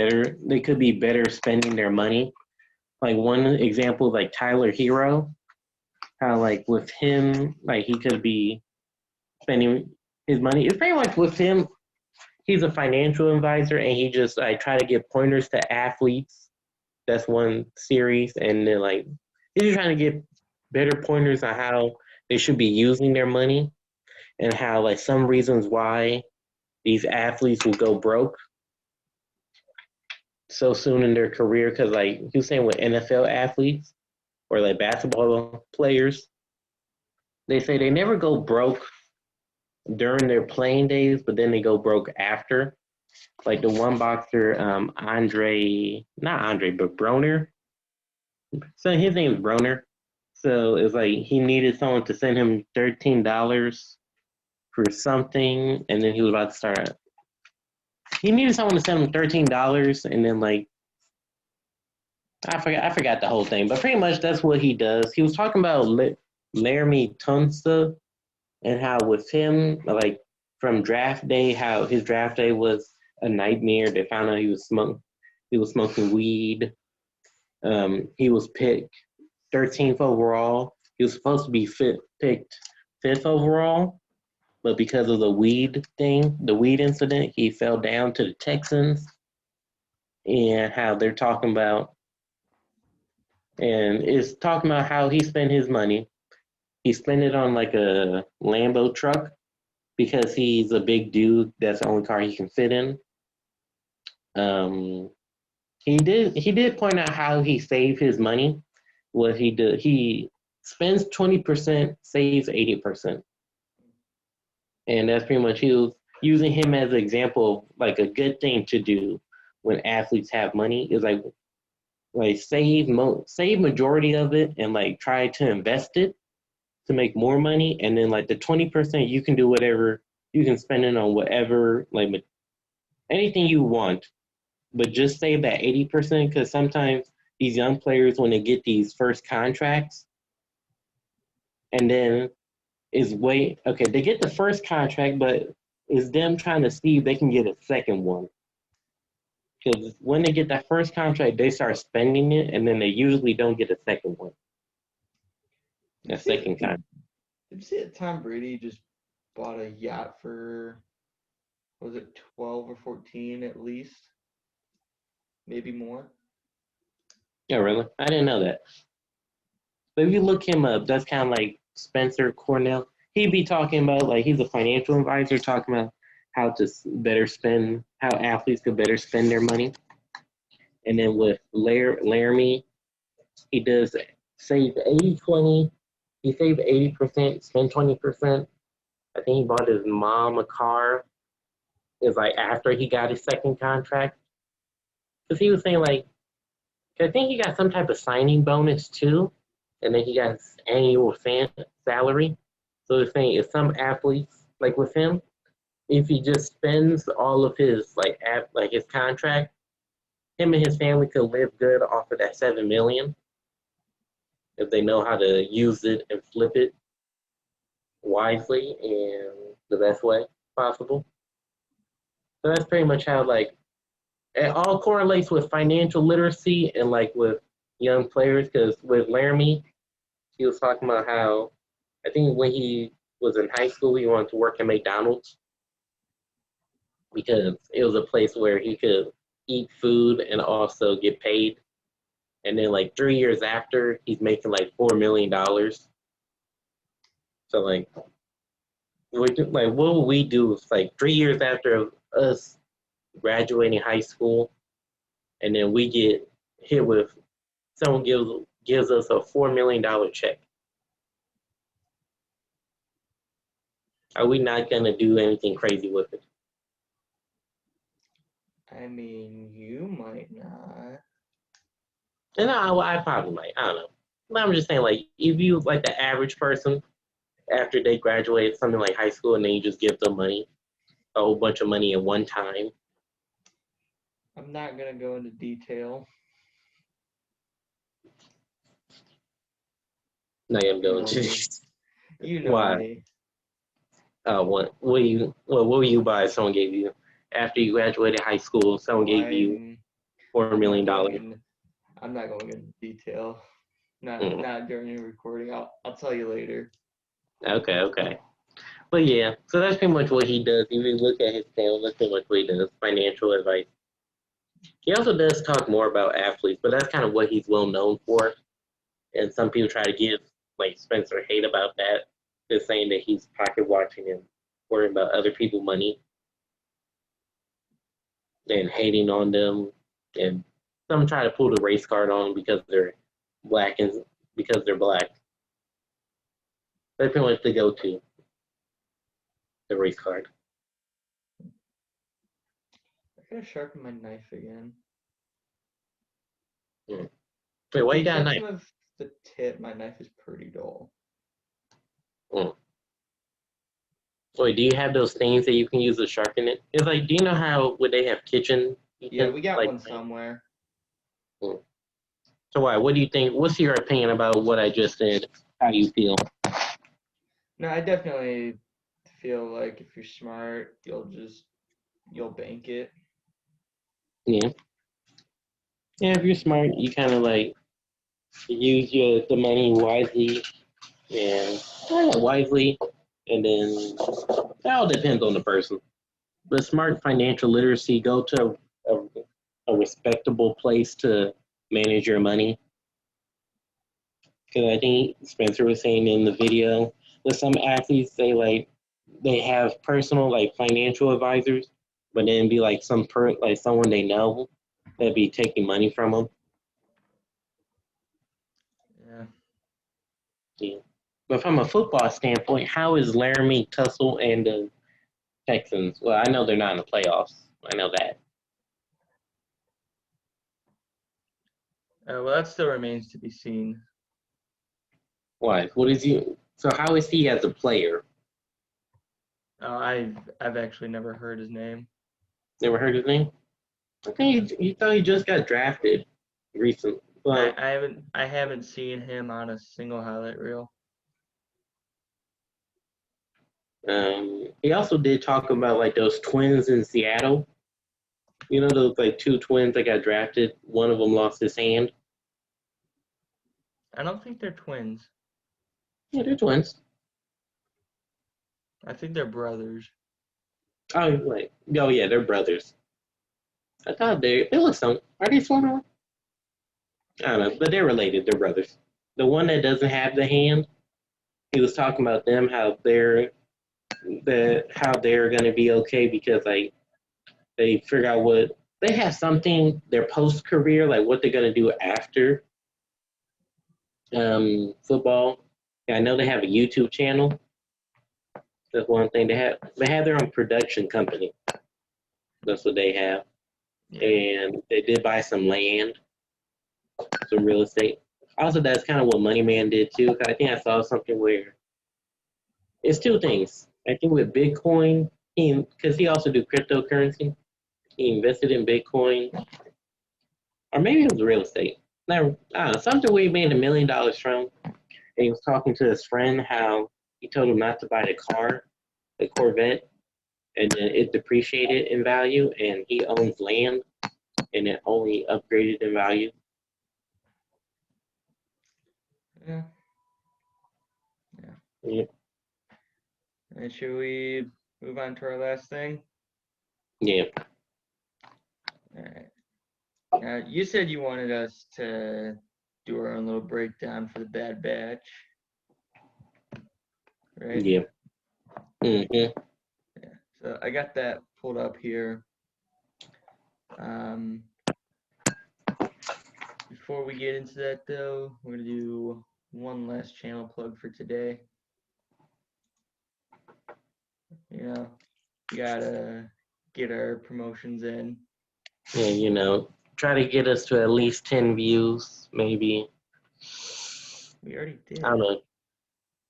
be better spending their money. Like one example, like Tyler Hero, how like with him, like he could be spending his money. It's pretty much with him. He's a financial advisor, and he just like try to give pointers to athletes. That's one series, and then like he's just trying to get better pointers on how they should be using their money, and how like some reasons why these athletes will go broke so soon in their career. Because like he was saying with NFL athletes or like basketball players, they say they never go broke during their playing days, but then they go broke after. Like the one boxer, but Broner. So his name is Broner. So it's like he needed someone to send him $13 for something, and then he was about to start. He needed someone to send him $13, and then like I forgot the whole thing, but pretty much that's what he does. He was talking about Laramie Tunsil and how with him, like from draft day, how his draft day was a nightmare. They found out he was smoking weed. He was picked 13th overall. He was supposed to be picked 5th overall, but because of the weed incident, he fell down to the Texans. And how they're talking about, and it's talking about how he spent his money. He spent it on like a Lambo truck because he's a big dude. That's the only car he can fit in. He did point out how he saved his money. What he did, he spends 20%, saves 80%, and that's pretty much, he was using him as an example of like a good thing to do when athletes have money is like save majority of it and like try to invest it to make more money, and then like the 20% you can do whatever, you can spend it on whatever, like anything you want, but just save that 80%, because sometimes these young players, when they get these first contracts, and then they get the first contract, but it's them trying to see if they can get a second one. Because when they get that first contract, they start spending it, and then they usually don't get a second one. A second contract. Did you see that Tom Brady just bought a yacht for, was it 12 or 14 at least? Maybe more. Yeah, really? I didn't know that. But if you look him up, that's kind of like Spencer Cornell. He'd be talking about, like, he's a financial advisor talking about how to better spend, how athletes could better spend their money. And then with Laramie, he does save 80-20. He saved 80%, spent 20%. I think he bought his mom a car. It was like after he got his second contract. Because he was saying, like, I think he got some type of signing bonus too. And then he got his annual salary. So they're saying if some athletes, like with him, if he just spends all of his like his contract, him and his family could live good off of that $7 million if they know how to use it and flip it wisely and the best way possible. So that's pretty much how like it all correlates with financial literacy and like with young players. Because with Laramie, he was talking about how I think when he was in high school, he wanted to work at McDonald's because it was a place where he could eat food and also get paid. And then like 3 years after, he's making like $4 million. So like, what will we do if like 3 years after us graduating high school, and then we get hit with someone gives us a $4 million check? Are we not gonna do anything crazy with it? I mean, you might not. And I probably might. I don't know. But I'm just saying, like, if you like the average person after they graduate something like high school, and then you just give them money, a whole bunch of money at one time. I'm not gonna go into detail. No, I'm going know to. me. You know Why? me. What will you buy? Someone gave you after you graduated high school. Someone gave you $4 million. I'm not going into detail. Mm. Not during the recording. I'll tell you later. Okay. But yeah, so that's pretty much what he does. If you look at his channel, that's pretty much what he does. Financial advice. He also does talk more about athletes, but that's kind of what he's well known for. And some people try to give like Spencer hate about that. They're saying that he's pocket watching and worrying about other people's money and hating on them. And some try to pull the race card on them because they're black and because they're black. That's pretty much the go-to, the race card. I gotta sharpen my knife again. Mm. Wait, why you got a knife? Of the tip, my knife is pretty dull. Mm. Wait, do you have those things that you can use to sharpen it? It's like, do you know how would they have kitchen? Yeah, we got like, one somewhere. Mm. So why? What do you think? What's your opinion about what I just said? How do you feel? No, I definitely feel like if you're smart, you'll bank it. Yeah. Yeah, if you're smart, you kind of like use the money wisely and then that all depends on the person. But smart financial literacy, go to a respectable place to manage your money. Because I think Spencer was saying in the video that some athletes they have personal like financial advisors, but then be like someone they know that be taking money from them. Yeah. Yeah. But from a football standpoint, how is Laramie, Tussle, and the Texans? Well, I know they're not in the playoffs. I know that. Well, that still remains to be seen. Why? What is he? So how is he as a player? I've actually never heard his name. Never heard his name? I think you thought he just got drafted recently. Well, I haven't seen him on a single highlight reel. He also did talk about like those twins in Seattle. You know those like two twins that got drafted. One of them lost his hand. I don't think they're twins. Yeah, they're twins. I think they're brothers. Oh, wait. Oh, yeah, they're brothers. I thought they look some. Are they sort of? I don't know, but they're related. They're brothers. The one that doesn't have the hand, he was talking about them how they're gonna be okay because like they figure out what they have something their post career like what they're gonna do after football. Yeah, I know they have a YouTube channel. That's one thing they have their own production company. That's what they have. Yeah. And they did buy some land, some real estate. Also, that's kind of what Money Man did too. I think I saw something where it's two things. I think with Bitcoin, because he also do cryptocurrency, he invested in Bitcoin, or maybe it was real estate. Now, I don't know, something where he made $1 million from. And he was talking to his friend how he told him not to buy the car, the Corvette, and then it depreciated in value, and he owns land, and it only upgraded in value. Yeah. Yeah. And should we move on to our last thing? Yeah. All right. Now, you said you wanted us to do our own little breakdown for the Bad Batch, right? Yeah. Mm-hmm. Yeah. So I got that pulled up here. Before we get into that, though, we're going to do one last channel plug for today. You know, we got to get our promotions in. Yeah, try to get us to at least 10 views, maybe. We already did. I don't know.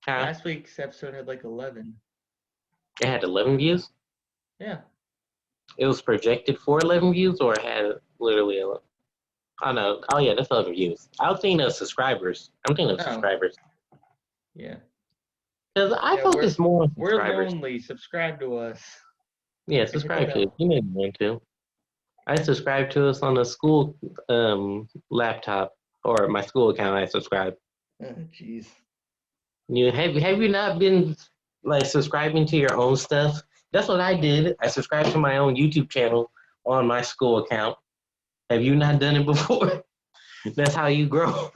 Last week's episode had like 11. It had 11 views? Yeah. It was projected for 11 views, or it had literally 11? Oh, no. Oh, yeah, that's 11 views. I was thinking of subscribers. I'm thinking of subscribers. Yeah. Because I focus more on subscribers. We're lonely. Subscribe to us. Yeah, subscribe to us. You may want to. I subscribe to us on the school laptop, or my school account I subscribe. Oh, jeez. Have you not been like subscribing to your own stuff? That's what I did. I subscribed to my own YouTube channel on my school account. Have you not done it before? That's how you grow.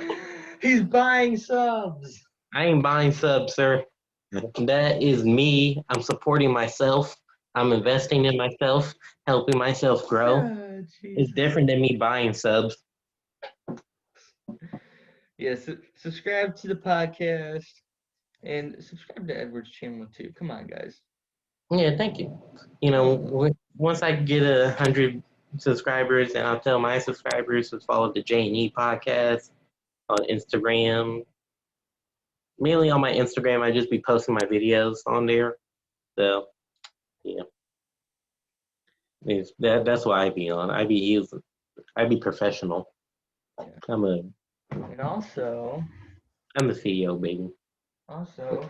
He's buying subs. I ain't buying subs, sir. That is me. I'm supporting myself. I'm investing in myself, helping myself grow. Oh, it's different than me buying subs. Yeah, subscribe to the podcast and subscribe to Edward's channel too. Come on, guys. Yeah, thank you. Once I get 100 subscribers, and I'll tell my subscribers to follow the J&E Podcast on Instagram. Mainly on my Instagram, I just be posting my videos on there. So, yeah. That's what I be on. I be professional. Yeah. And also, I'm the CEO, baby. Also,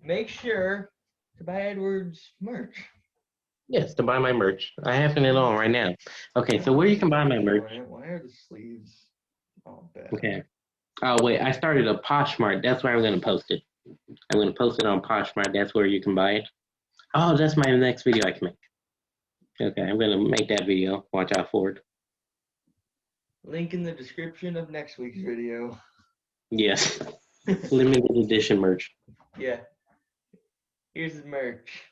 make sure to buy Edward's merch. Yes, to buy my merch. I have it on right now. Okay, so where you can buy my merch? Why are the sleeves all bad? Okay. Oh, wait, I started a Poshmark. That's where I'm going to post it. I'm going to post it on Poshmark. That's where you can buy it. Oh, that's my next video I can make. Okay, I'm going to make that video. Watch out for it. Link in the description of next week's video. Yes. Limited edition merch. Yeah. Here's his merch.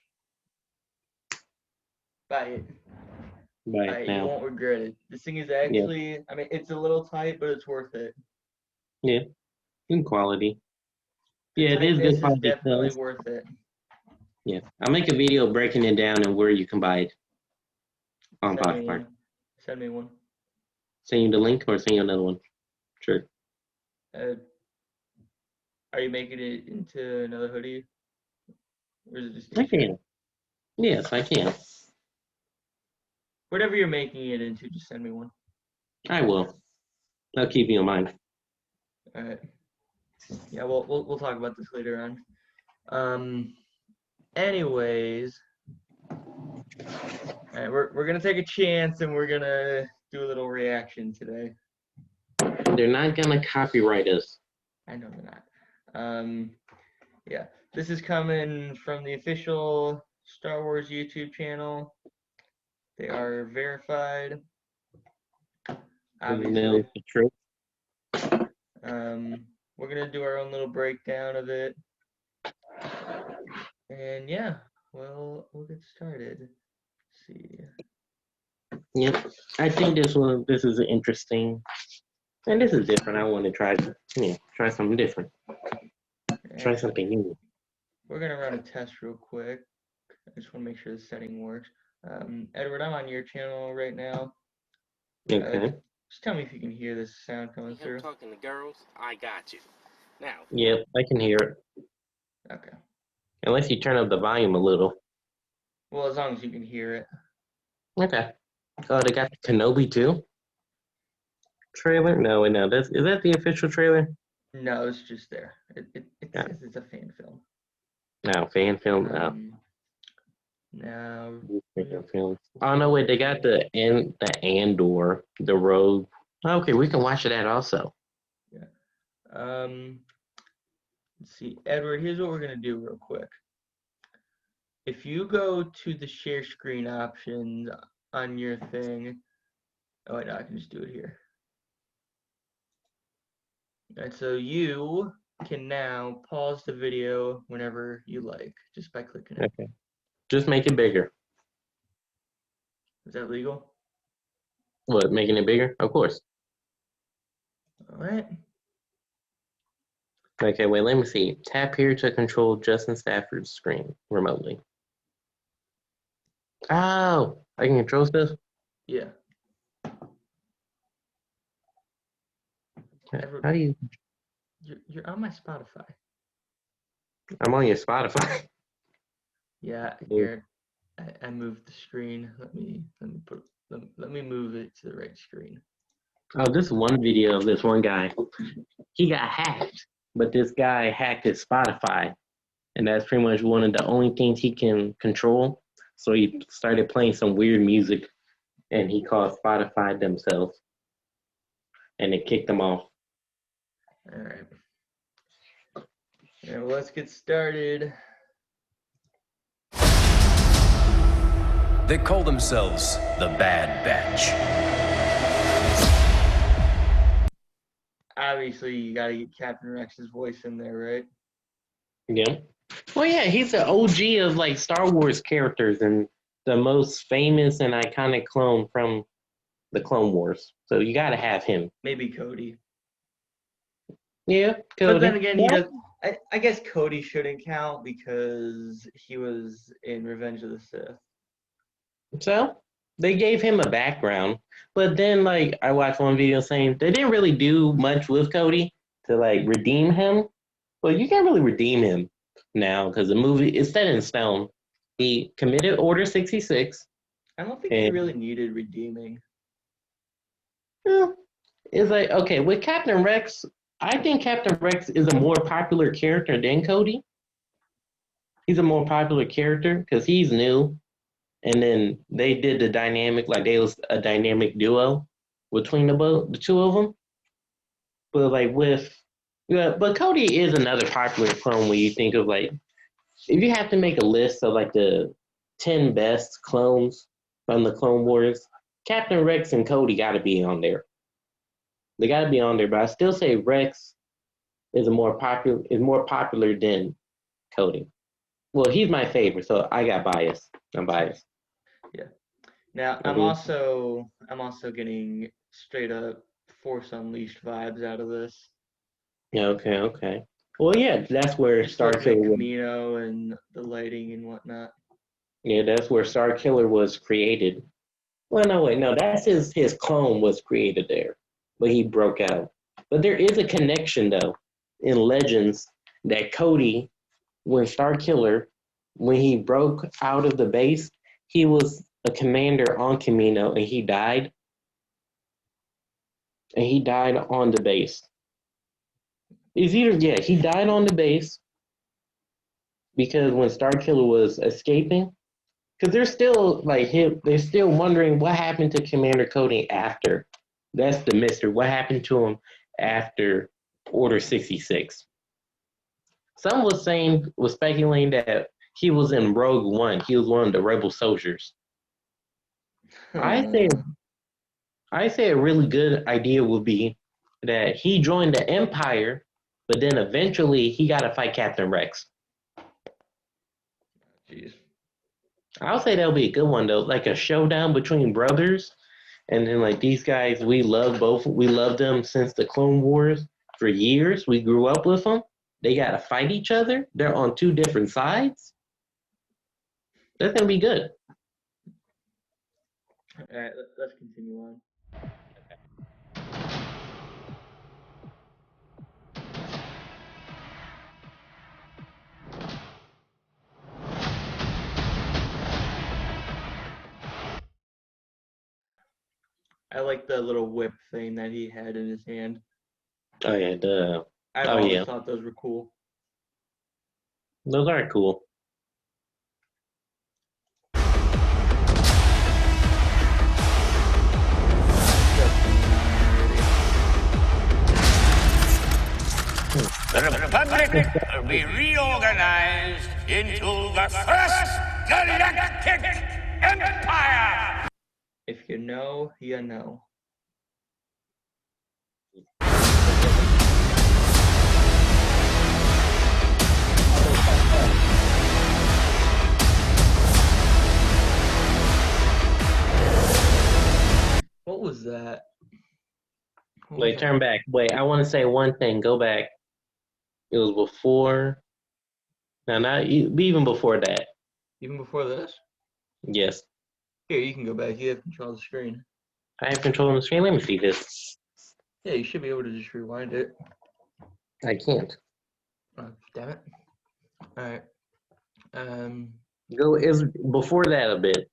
Buy it. Buy it now. You won't regret it. This thing is actually, I mean, it's a little tight, but it's worth it. Yeah. Good quality. Yeah, it is good quality. It's definitely worth it. Yeah. I'll make a video breaking it down and where you can buy it on Poshmark. Send me one. Send you the link or send you another one? Sure. Are you making it into another hoodie? Or is it just I can. Yes, I can. Whatever you're making it into, just send me one. I will. I'll keep you in mind. All right. Yeah, we'll talk about this later on. Anyways, all right, we're gonna take a chance and we're gonna do a little reaction today. They're not gonna copyright us. I know they're not. Yeah. This is coming from the official Star Wars YouTube channel. They are verified. Obviously. The truth. We're gonna do our own little breakdown of it. And yeah, we'll get started. Let's see. Yep. I think this is interesting. And this is different. I want to try something different. Try something new. We're gonna run a test real quick. I just want to make sure the setting works. Edward, I'm on your channel right now. Okay. Just tell me if you can hear this sound coming through. Talking to girls, I got you. Now. Yep, I can hear it. Okay. Unless you turn up the volume a little. Well, as long as you can hear it. Okay. Oh, they got the Kenobi too? Trailer? No. Is that the official trailer? No, it's just there. It says it's a fan film. No, fan film? No. Now. Film. Oh, no, wait. They got the Andor, the Rogue. Okay, we can watch that also. Yeah. Let's see. Edward, here's what we're going to do real quick. If you go to the share screen options on your thing. Oh, wait, no, I can just do it here. And so you can now pause the video whenever you like, just by clicking it. Okay. Just make it bigger. Is that legal? What, making it bigger? Of course. All right. Okay, wait, let me see. Tap here to control Justin Stafford's screen remotely. Oh, I can control this? Yeah. How do you? You're on my Spotify. I'm on your Spotify. Yeah, here. I moved the screen. Let me move it to the right screen. Oh, this one video of this one guy. He got hacked, but this guy hacked his Spotify, and that's pretty much one of the only things he can control. So he started playing some weird music, and he called Spotify themselves, and it kicked him off. All right. Yeah, well, let's get started. They call themselves the Bad Batch. Obviously, you gotta get Captain Rex's voice in there, right? Yeah. Well, yeah, he's the OG of like Star Wars characters and the most famous and iconic clone from the Clone Wars. So you gotta have him. Maybe Cody. Yeah, Cody. But then again, he does. I guess Cody shouldn't count because he was in Revenge of the Sith. So they gave him a background, but then like I watched one video saying they didn't really do much with Cody to like redeem him. Well, you can't really redeem him now because the movie is set in stone. He committed Order 66. I don't think he really needed redeeming. Yeah, it's like okay with Captain Rex. I think Captain Rex is a more popular character than Cody. He's a more popular character because he's new. And then they did the dynamic, like they was a dynamic duo between the two of them. But like but Cody is another popular clone when you think of like, if you have to make a list of like the 10 best clones from the Clone Wars, Captain Rex and Cody got to be on there. They got to be on there, but I still say Rex is more popular than Cody. Well, he's my favorite, so I got bias. I'm biased. Yeah. Now I'm also getting straight up Force Unleashed vibes out of this. Yeah. Okay. Well, yeah, that's where Starkiller Camino and the lighting and whatnot. Yeah, that's where Starkiller was created. Well, no, that's his clone was created there, but he broke out. But there is a connection though in Legends that Cody, when he broke out of the base, he was a commander on Camino and he died. And he died on the base. He died on the base because when Starkiller was escaping, because they're still they're still wondering what happened to Commander Cody after. That's the mystery. What happened to him after Order 66? Some was speculating that he was in Rogue One. He was one of the rebel soldiers. I say a really good idea would be that he joined the Empire, but then eventually he got to fight Captain Rex. Jeez. I'll say that'll be a good one though, like a showdown between brothers, and then like these guys, we love both. We loved them since the Clone Wars for years. We grew up with them. They got to fight each other. They're on two different sides. That's gonna be good. All right, let's continue on. I like the little whip thing that he had in his hand. Oh yeah, I've always thought those were cool. Those are cool. The Republic will be reorganized into the First Galactic Empire! If you know, you know. What was that? Wait, turn back. Wait, I want to say one thing. Go back. It was before. No, not even before that. Even before this? Yes. Here, you can go back. You have control of the screen. I have control of the screen. Let me see this. Yeah, you should be able to just rewind it. I can't. Oh, damn it. All right. Go is before that a bit.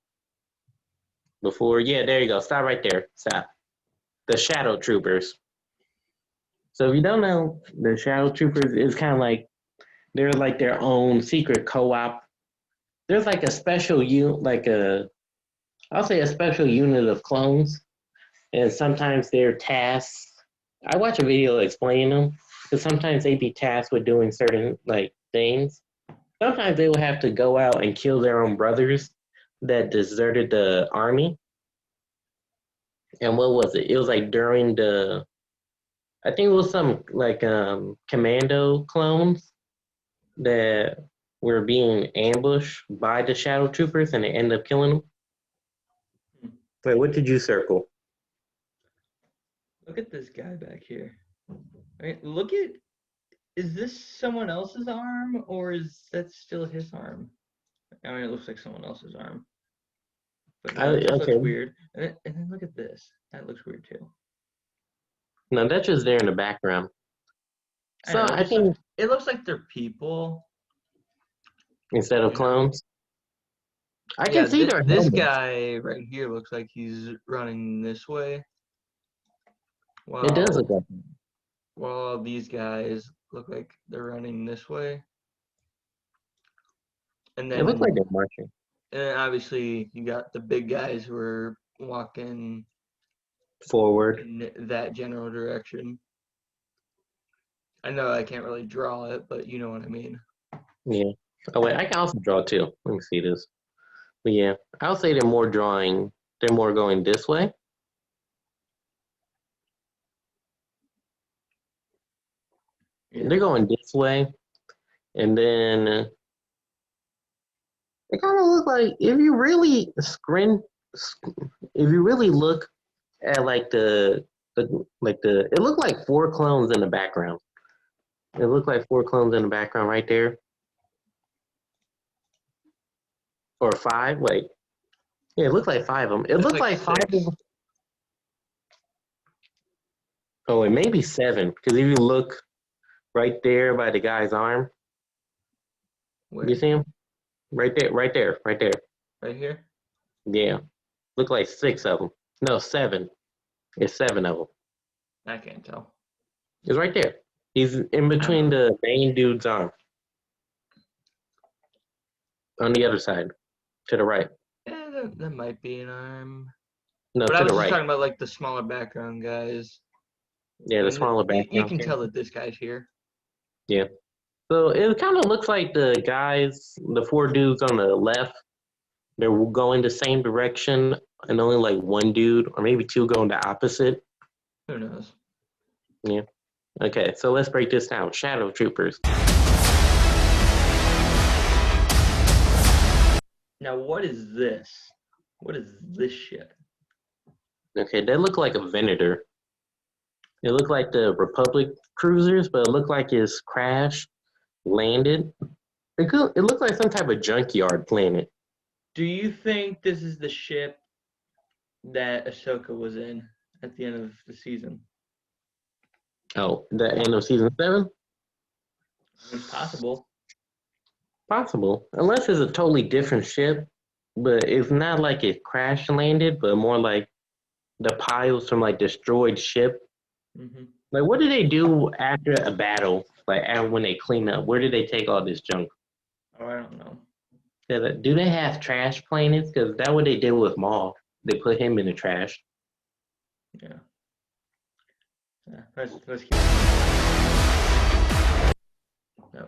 Before, yeah, there you go. Stop right there. Stop. The Shadow Troopers. So if you don't know, the Shadow Troopers is kind of like they're like their own secret co-op. There's like a special I'll say a special unit of clones, and sometimes they're tasked. I watch a video explaining them because sometimes they be tasked with doing certain like things. Sometimes they will have to go out and kill their own brothers that deserted the army. And what was it? It was like during I think it was some like commando clones that were being ambushed by the Shadow Troopers, and they ended up killing them. Wait, what did you circle? Look at this guy back here. Right? Is this someone else's arm, or is that still his arm? I mean, it looks like someone else's arm. But no, that looks weird. And then look at this. That looks weird too. No, that's just there in the background. So I think it looks like they're people instead of clones. I can see this guy right here looks like he's running this way. It does look like. While these guys look like they're running this way. And then it looks like they're marching. And obviously you got the big guys who are walking forward in that general direction. I know I can't really draw it, but you know what I mean. Yeah. Oh wait, I can also draw too. Let me see this. But yeah, I'll say they're more going this way. Yeah. They're going this way. And then it kind of look like if you really look at like it looked like 4 clones in the background. It looked like 4 clones in the background right there. Or 5, wait. Yeah, it looked like 5 of them. It looked like 5 of them. Oh, it may be 7, because if you look right there by the guy's arm. Where? You see him? Right there. Right here? Yeah. Look like 6 of them. No, 7. It's 7 of them. I can't tell. It's right there. He's in between the main dude's arm. On the other side. To the right. Yeah, that might be an arm. No, but to I was the just right. talking about like the smaller background guys. Yeah, the smaller background. You can tell that this guy's here. Yeah. So it kind of looks like the guys, the 4 dudes on the left, they're going the same direction, and only like 1 dude or maybe 2 going the opposite. Who knows? Yeah. Okay, so let's break this down. Shadow Troopers. Now, what is this? What is this shit? Okay, they look like a Venator. It looked like the Republic cruisers, but it looked like it's crashed, landed. It looked like some type of junkyard planet. Do you think this is the ship that Ahsoka was in at the end of the season? Oh, the end of season 7? It's possible. Possible. Unless it's a totally different ship, but it's not like it crash landed, but more like the piles from like destroyed ship. Mm-hmm. Like, what do they do after a battle? Like, after when they clean up, where do they take all this junk? Oh, I don't know. Do they have trash planets? Because that's what they did with Maul. They put him in the trash. Yeah. Let's keep. No,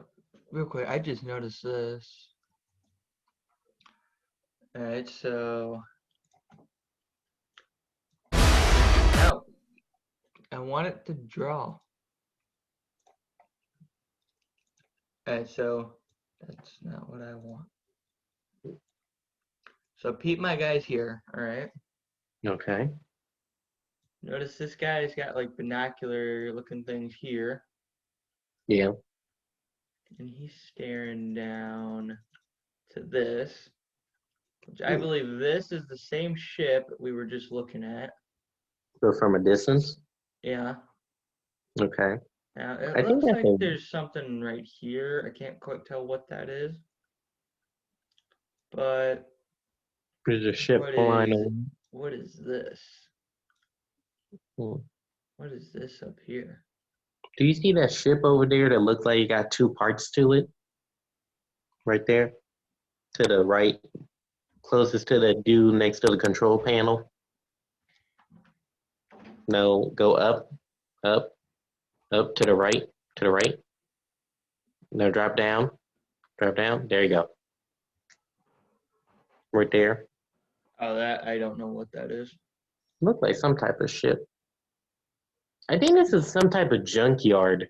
real quick. I just noticed this. All right, so. Oh, I want it to draw. All right, so that's not what I want. So peep my guys here. All right. Okay. Notice this guy's got like binocular looking things here. Yeah. And he's staring down to this, which I believe this is the same ship we were just looking at. So from a distance? Yeah. Okay. Now I it think looks that's like a- there's something right here. I can't quite tell what that is. But There's a ship what flying is over. what is this? Hmm. What is this up here? Do you see that ship over there that looks like it got 2 parts to it? Right there? To the right. Closest to the dude next to the control panel. No, go up, up, up to the right, to the right. No, drop down. Drop down. There you go. Right there. Oh, that I don't know what that is. Look like some type of ship. I think this is some type of junkyard.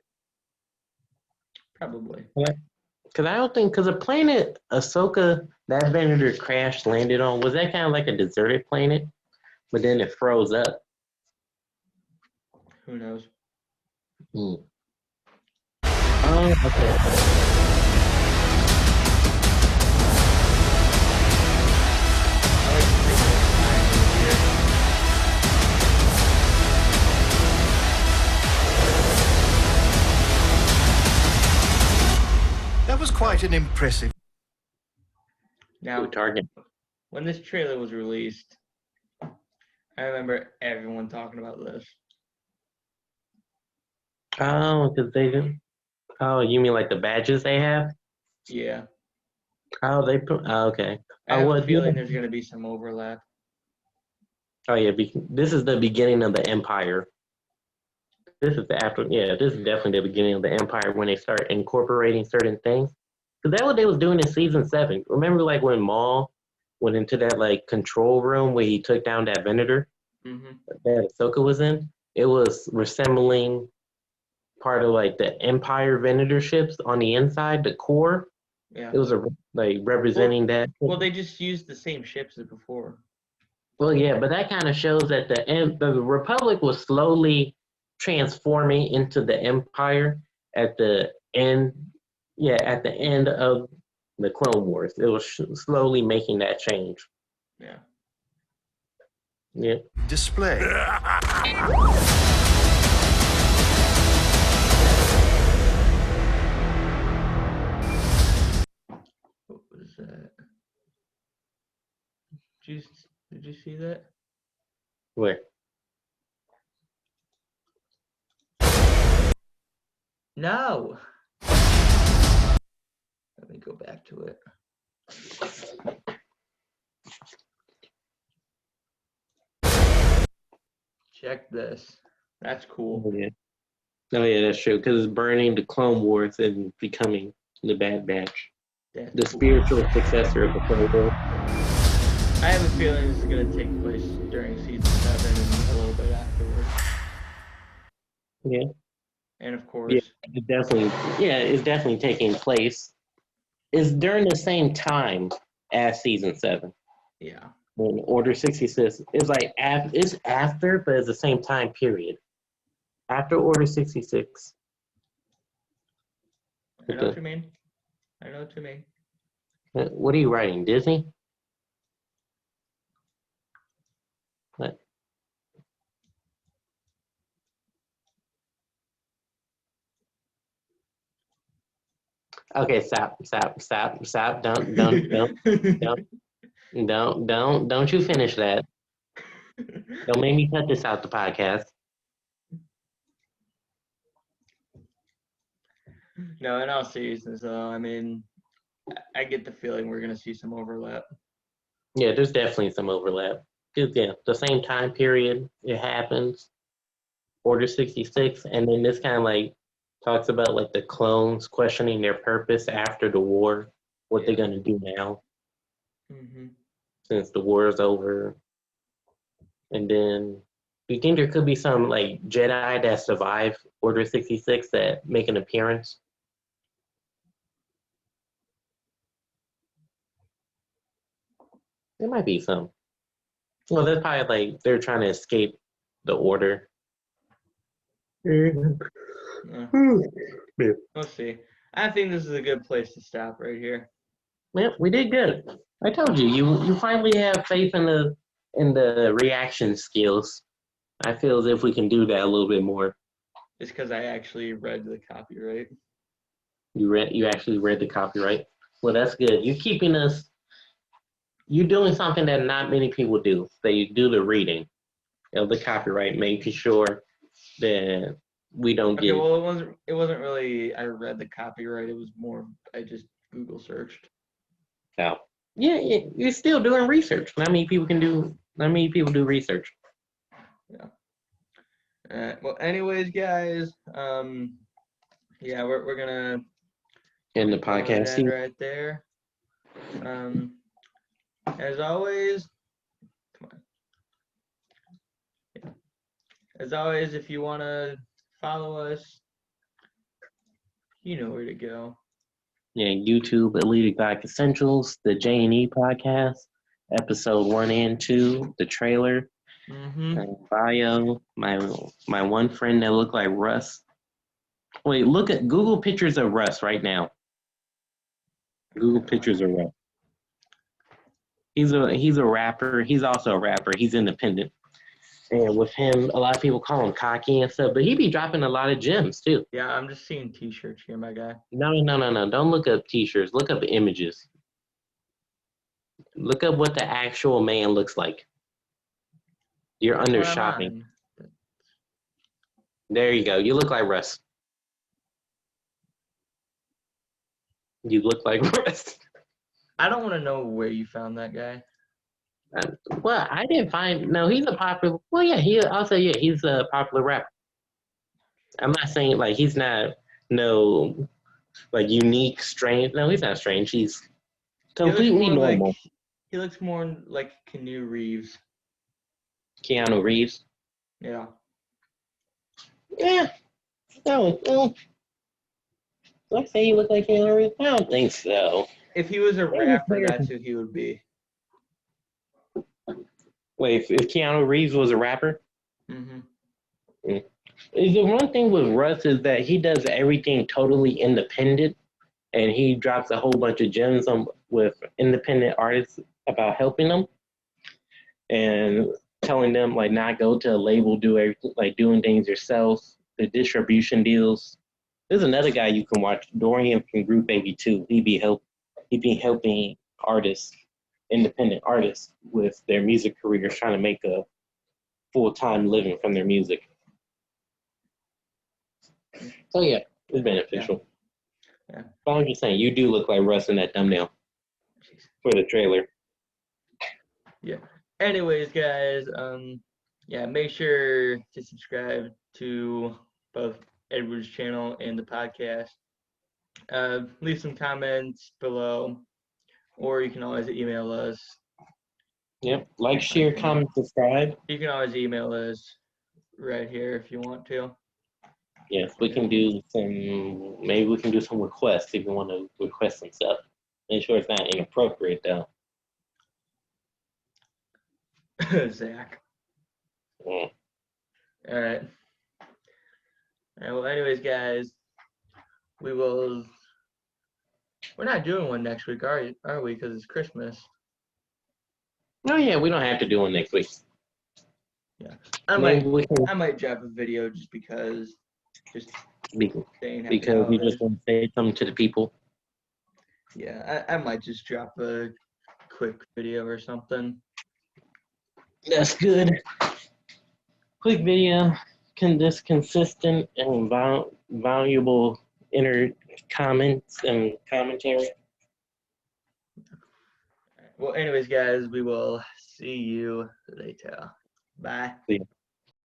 Probably. Because I don't think, because the planet Ahsoka, that Venator crash landed on, was that kind of like a deserted planet? But then it froze up. Who knows? Hmm. Oh, okay. I like to think of time here. That was quite an impressive. Now, Target. when this trailer was released, I remember everyone talking about this. Oh, because they didn't. Oh, you mean like the badges they have? Yeah. Oh, they put. Oh, okay. I have well, a feeling there's going to be some overlap. Oh yeah, this is the beginning of the Empire. This is the after. Yeah, this is definitely the beginning of the Empire when they start incorporating certain things. Because that's what they was doing in season 7. Remember, like when Maul went into that like control room where he took down that Venator Mm-hmm. that Ahsoka was in. It was resembling part of like the Empire Venator ships on the inside, the core. Yeah. It was like representing that. Well, they just used the same ships as before. Well, yeah, but that kind of shows that the Republic was slowly transforming into the Empire at the end. Yeah, at the end of the Clone Wars, it was slowly making that change. Yeah. Yeah. Display. What was that? Did you see that? Where? No. Let me go back to it. Check this. That's cool. Yeah. Oh yeah, that's true. Because it's burning the Clone Wars and becoming the Bad Batch, the spiritual successor of the Clone Wars. I have a feeling this is going to take place during season 7 and a little bit afterwards. Yeah. And of course, Yeah, it's definitely taking place. It's during the same time as season 7. yeah. When Order 66 is like it's after, but it's the same time period. After Order 66. I know what you mean. What are you writing? Disney? What? Okay, stop. Don't you finish that. Don't make me cut this out the podcast. No, in all seriousness, though, I mean, I get the feeling we're going to see some overlap. Yeah, there's definitely some overlap. Yeah, the same time period it happens. Order 66, and then this kind of like talks about like the clones questioning their purpose after the war, what they're gonna do now, since the war is over. And then, do you think there could be some like Jedi that survive Order 66 that make an appearance? There might be some. Well, that's probably like they're trying to escape the Order. We'll see. I think this is a good place to stop right here. Yeah, we did good. I told you, you finally have faith in the reaction skills. I feel as if we can do that a little bit more. It's because I actually read the copyright. You actually read the copyright. Well, that's good. You're doing something that not many people do. They do the reading of the copyright, making sure that we don't get. Well, it wasn't really I read the copyright. It was more I just Google searched. Oh. Yeah, you're still doing research. Not many people do research. Yeah. Well, anyways, guys, yeah, we're gonna end the podcast end right there. As always, if you want to follow us, you know where to go. Yeah, YouTube, Elite Exotic Essentials, the J&E Podcast, episode 1 and 2, the trailer, bio, my one friend that looked like Russ. Wait, look at Google pictures of Russ right now. Google pictures of Russ. He's a rapper. He's also a rapper. He's independent. And with him, a lot of people call him cocky and stuff, but he be dropping a lot of gems too. Yeah, I'm just seeing t-shirts here, my guy. No. Don't look up t-shirts. Look up images. Look up what the actual man looks like. You're under shopping. There you go. You look like Russ. You look like Russ. I don't want to know where you found that guy. Well, I didn't find. No, he's a popular. Well, yeah, he's a popular rapper. I'm not saying like he's not like unique, strange. No, he's not strange. He's completely normal. He looks more like Keanu Reeves. Keanu Reeves. Yeah. Yeah. No. Well, do I say he looked like Keanu Reeves? I don't think so. If he was a rapper, that's who he would be. Wait, if Keanu Reeves was a rapper? The one thing with Russ is that he does everything totally independent, and he drops a whole bunch of gems with independent artists about helping them and telling them like not go to a label, do everything, like doing things yourself, the distribution deals. There's another guy you can watch, Dorian from Group 82. He be helping artists, independent artists, with their music careers, trying to make a full-time living from their music. So yeah, it's beneficial. Yeah. But I'm just saying, you do look like Russ in that thumbnail for the trailer. Yeah. Anyways, guys, make sure to subscribe to both Edward's channel and the podcast. Leave some comments below, or you can always email us. Yep. Like, share, comment, subscribe. You can always email us right here if you want to. Yes, we can do some. Maybe we can do some requests if you want to request some stuff. Make sure it's not inappropriate though. Zach. Yeah. All right. Well, anyways, guys, we're not doing one next week, are we? Because it's Christmas. Oh yeah, we don't have to do one next week. Yeah. I might drop a video just because. Just saying happy because we holidays. just want to say something to the people. Yeah, I might just drop a quick video or something. That's good. Quick video, just consistent and valuable inner comments and commentary. Well, anyways, guys, we will see you later. Bye. See you.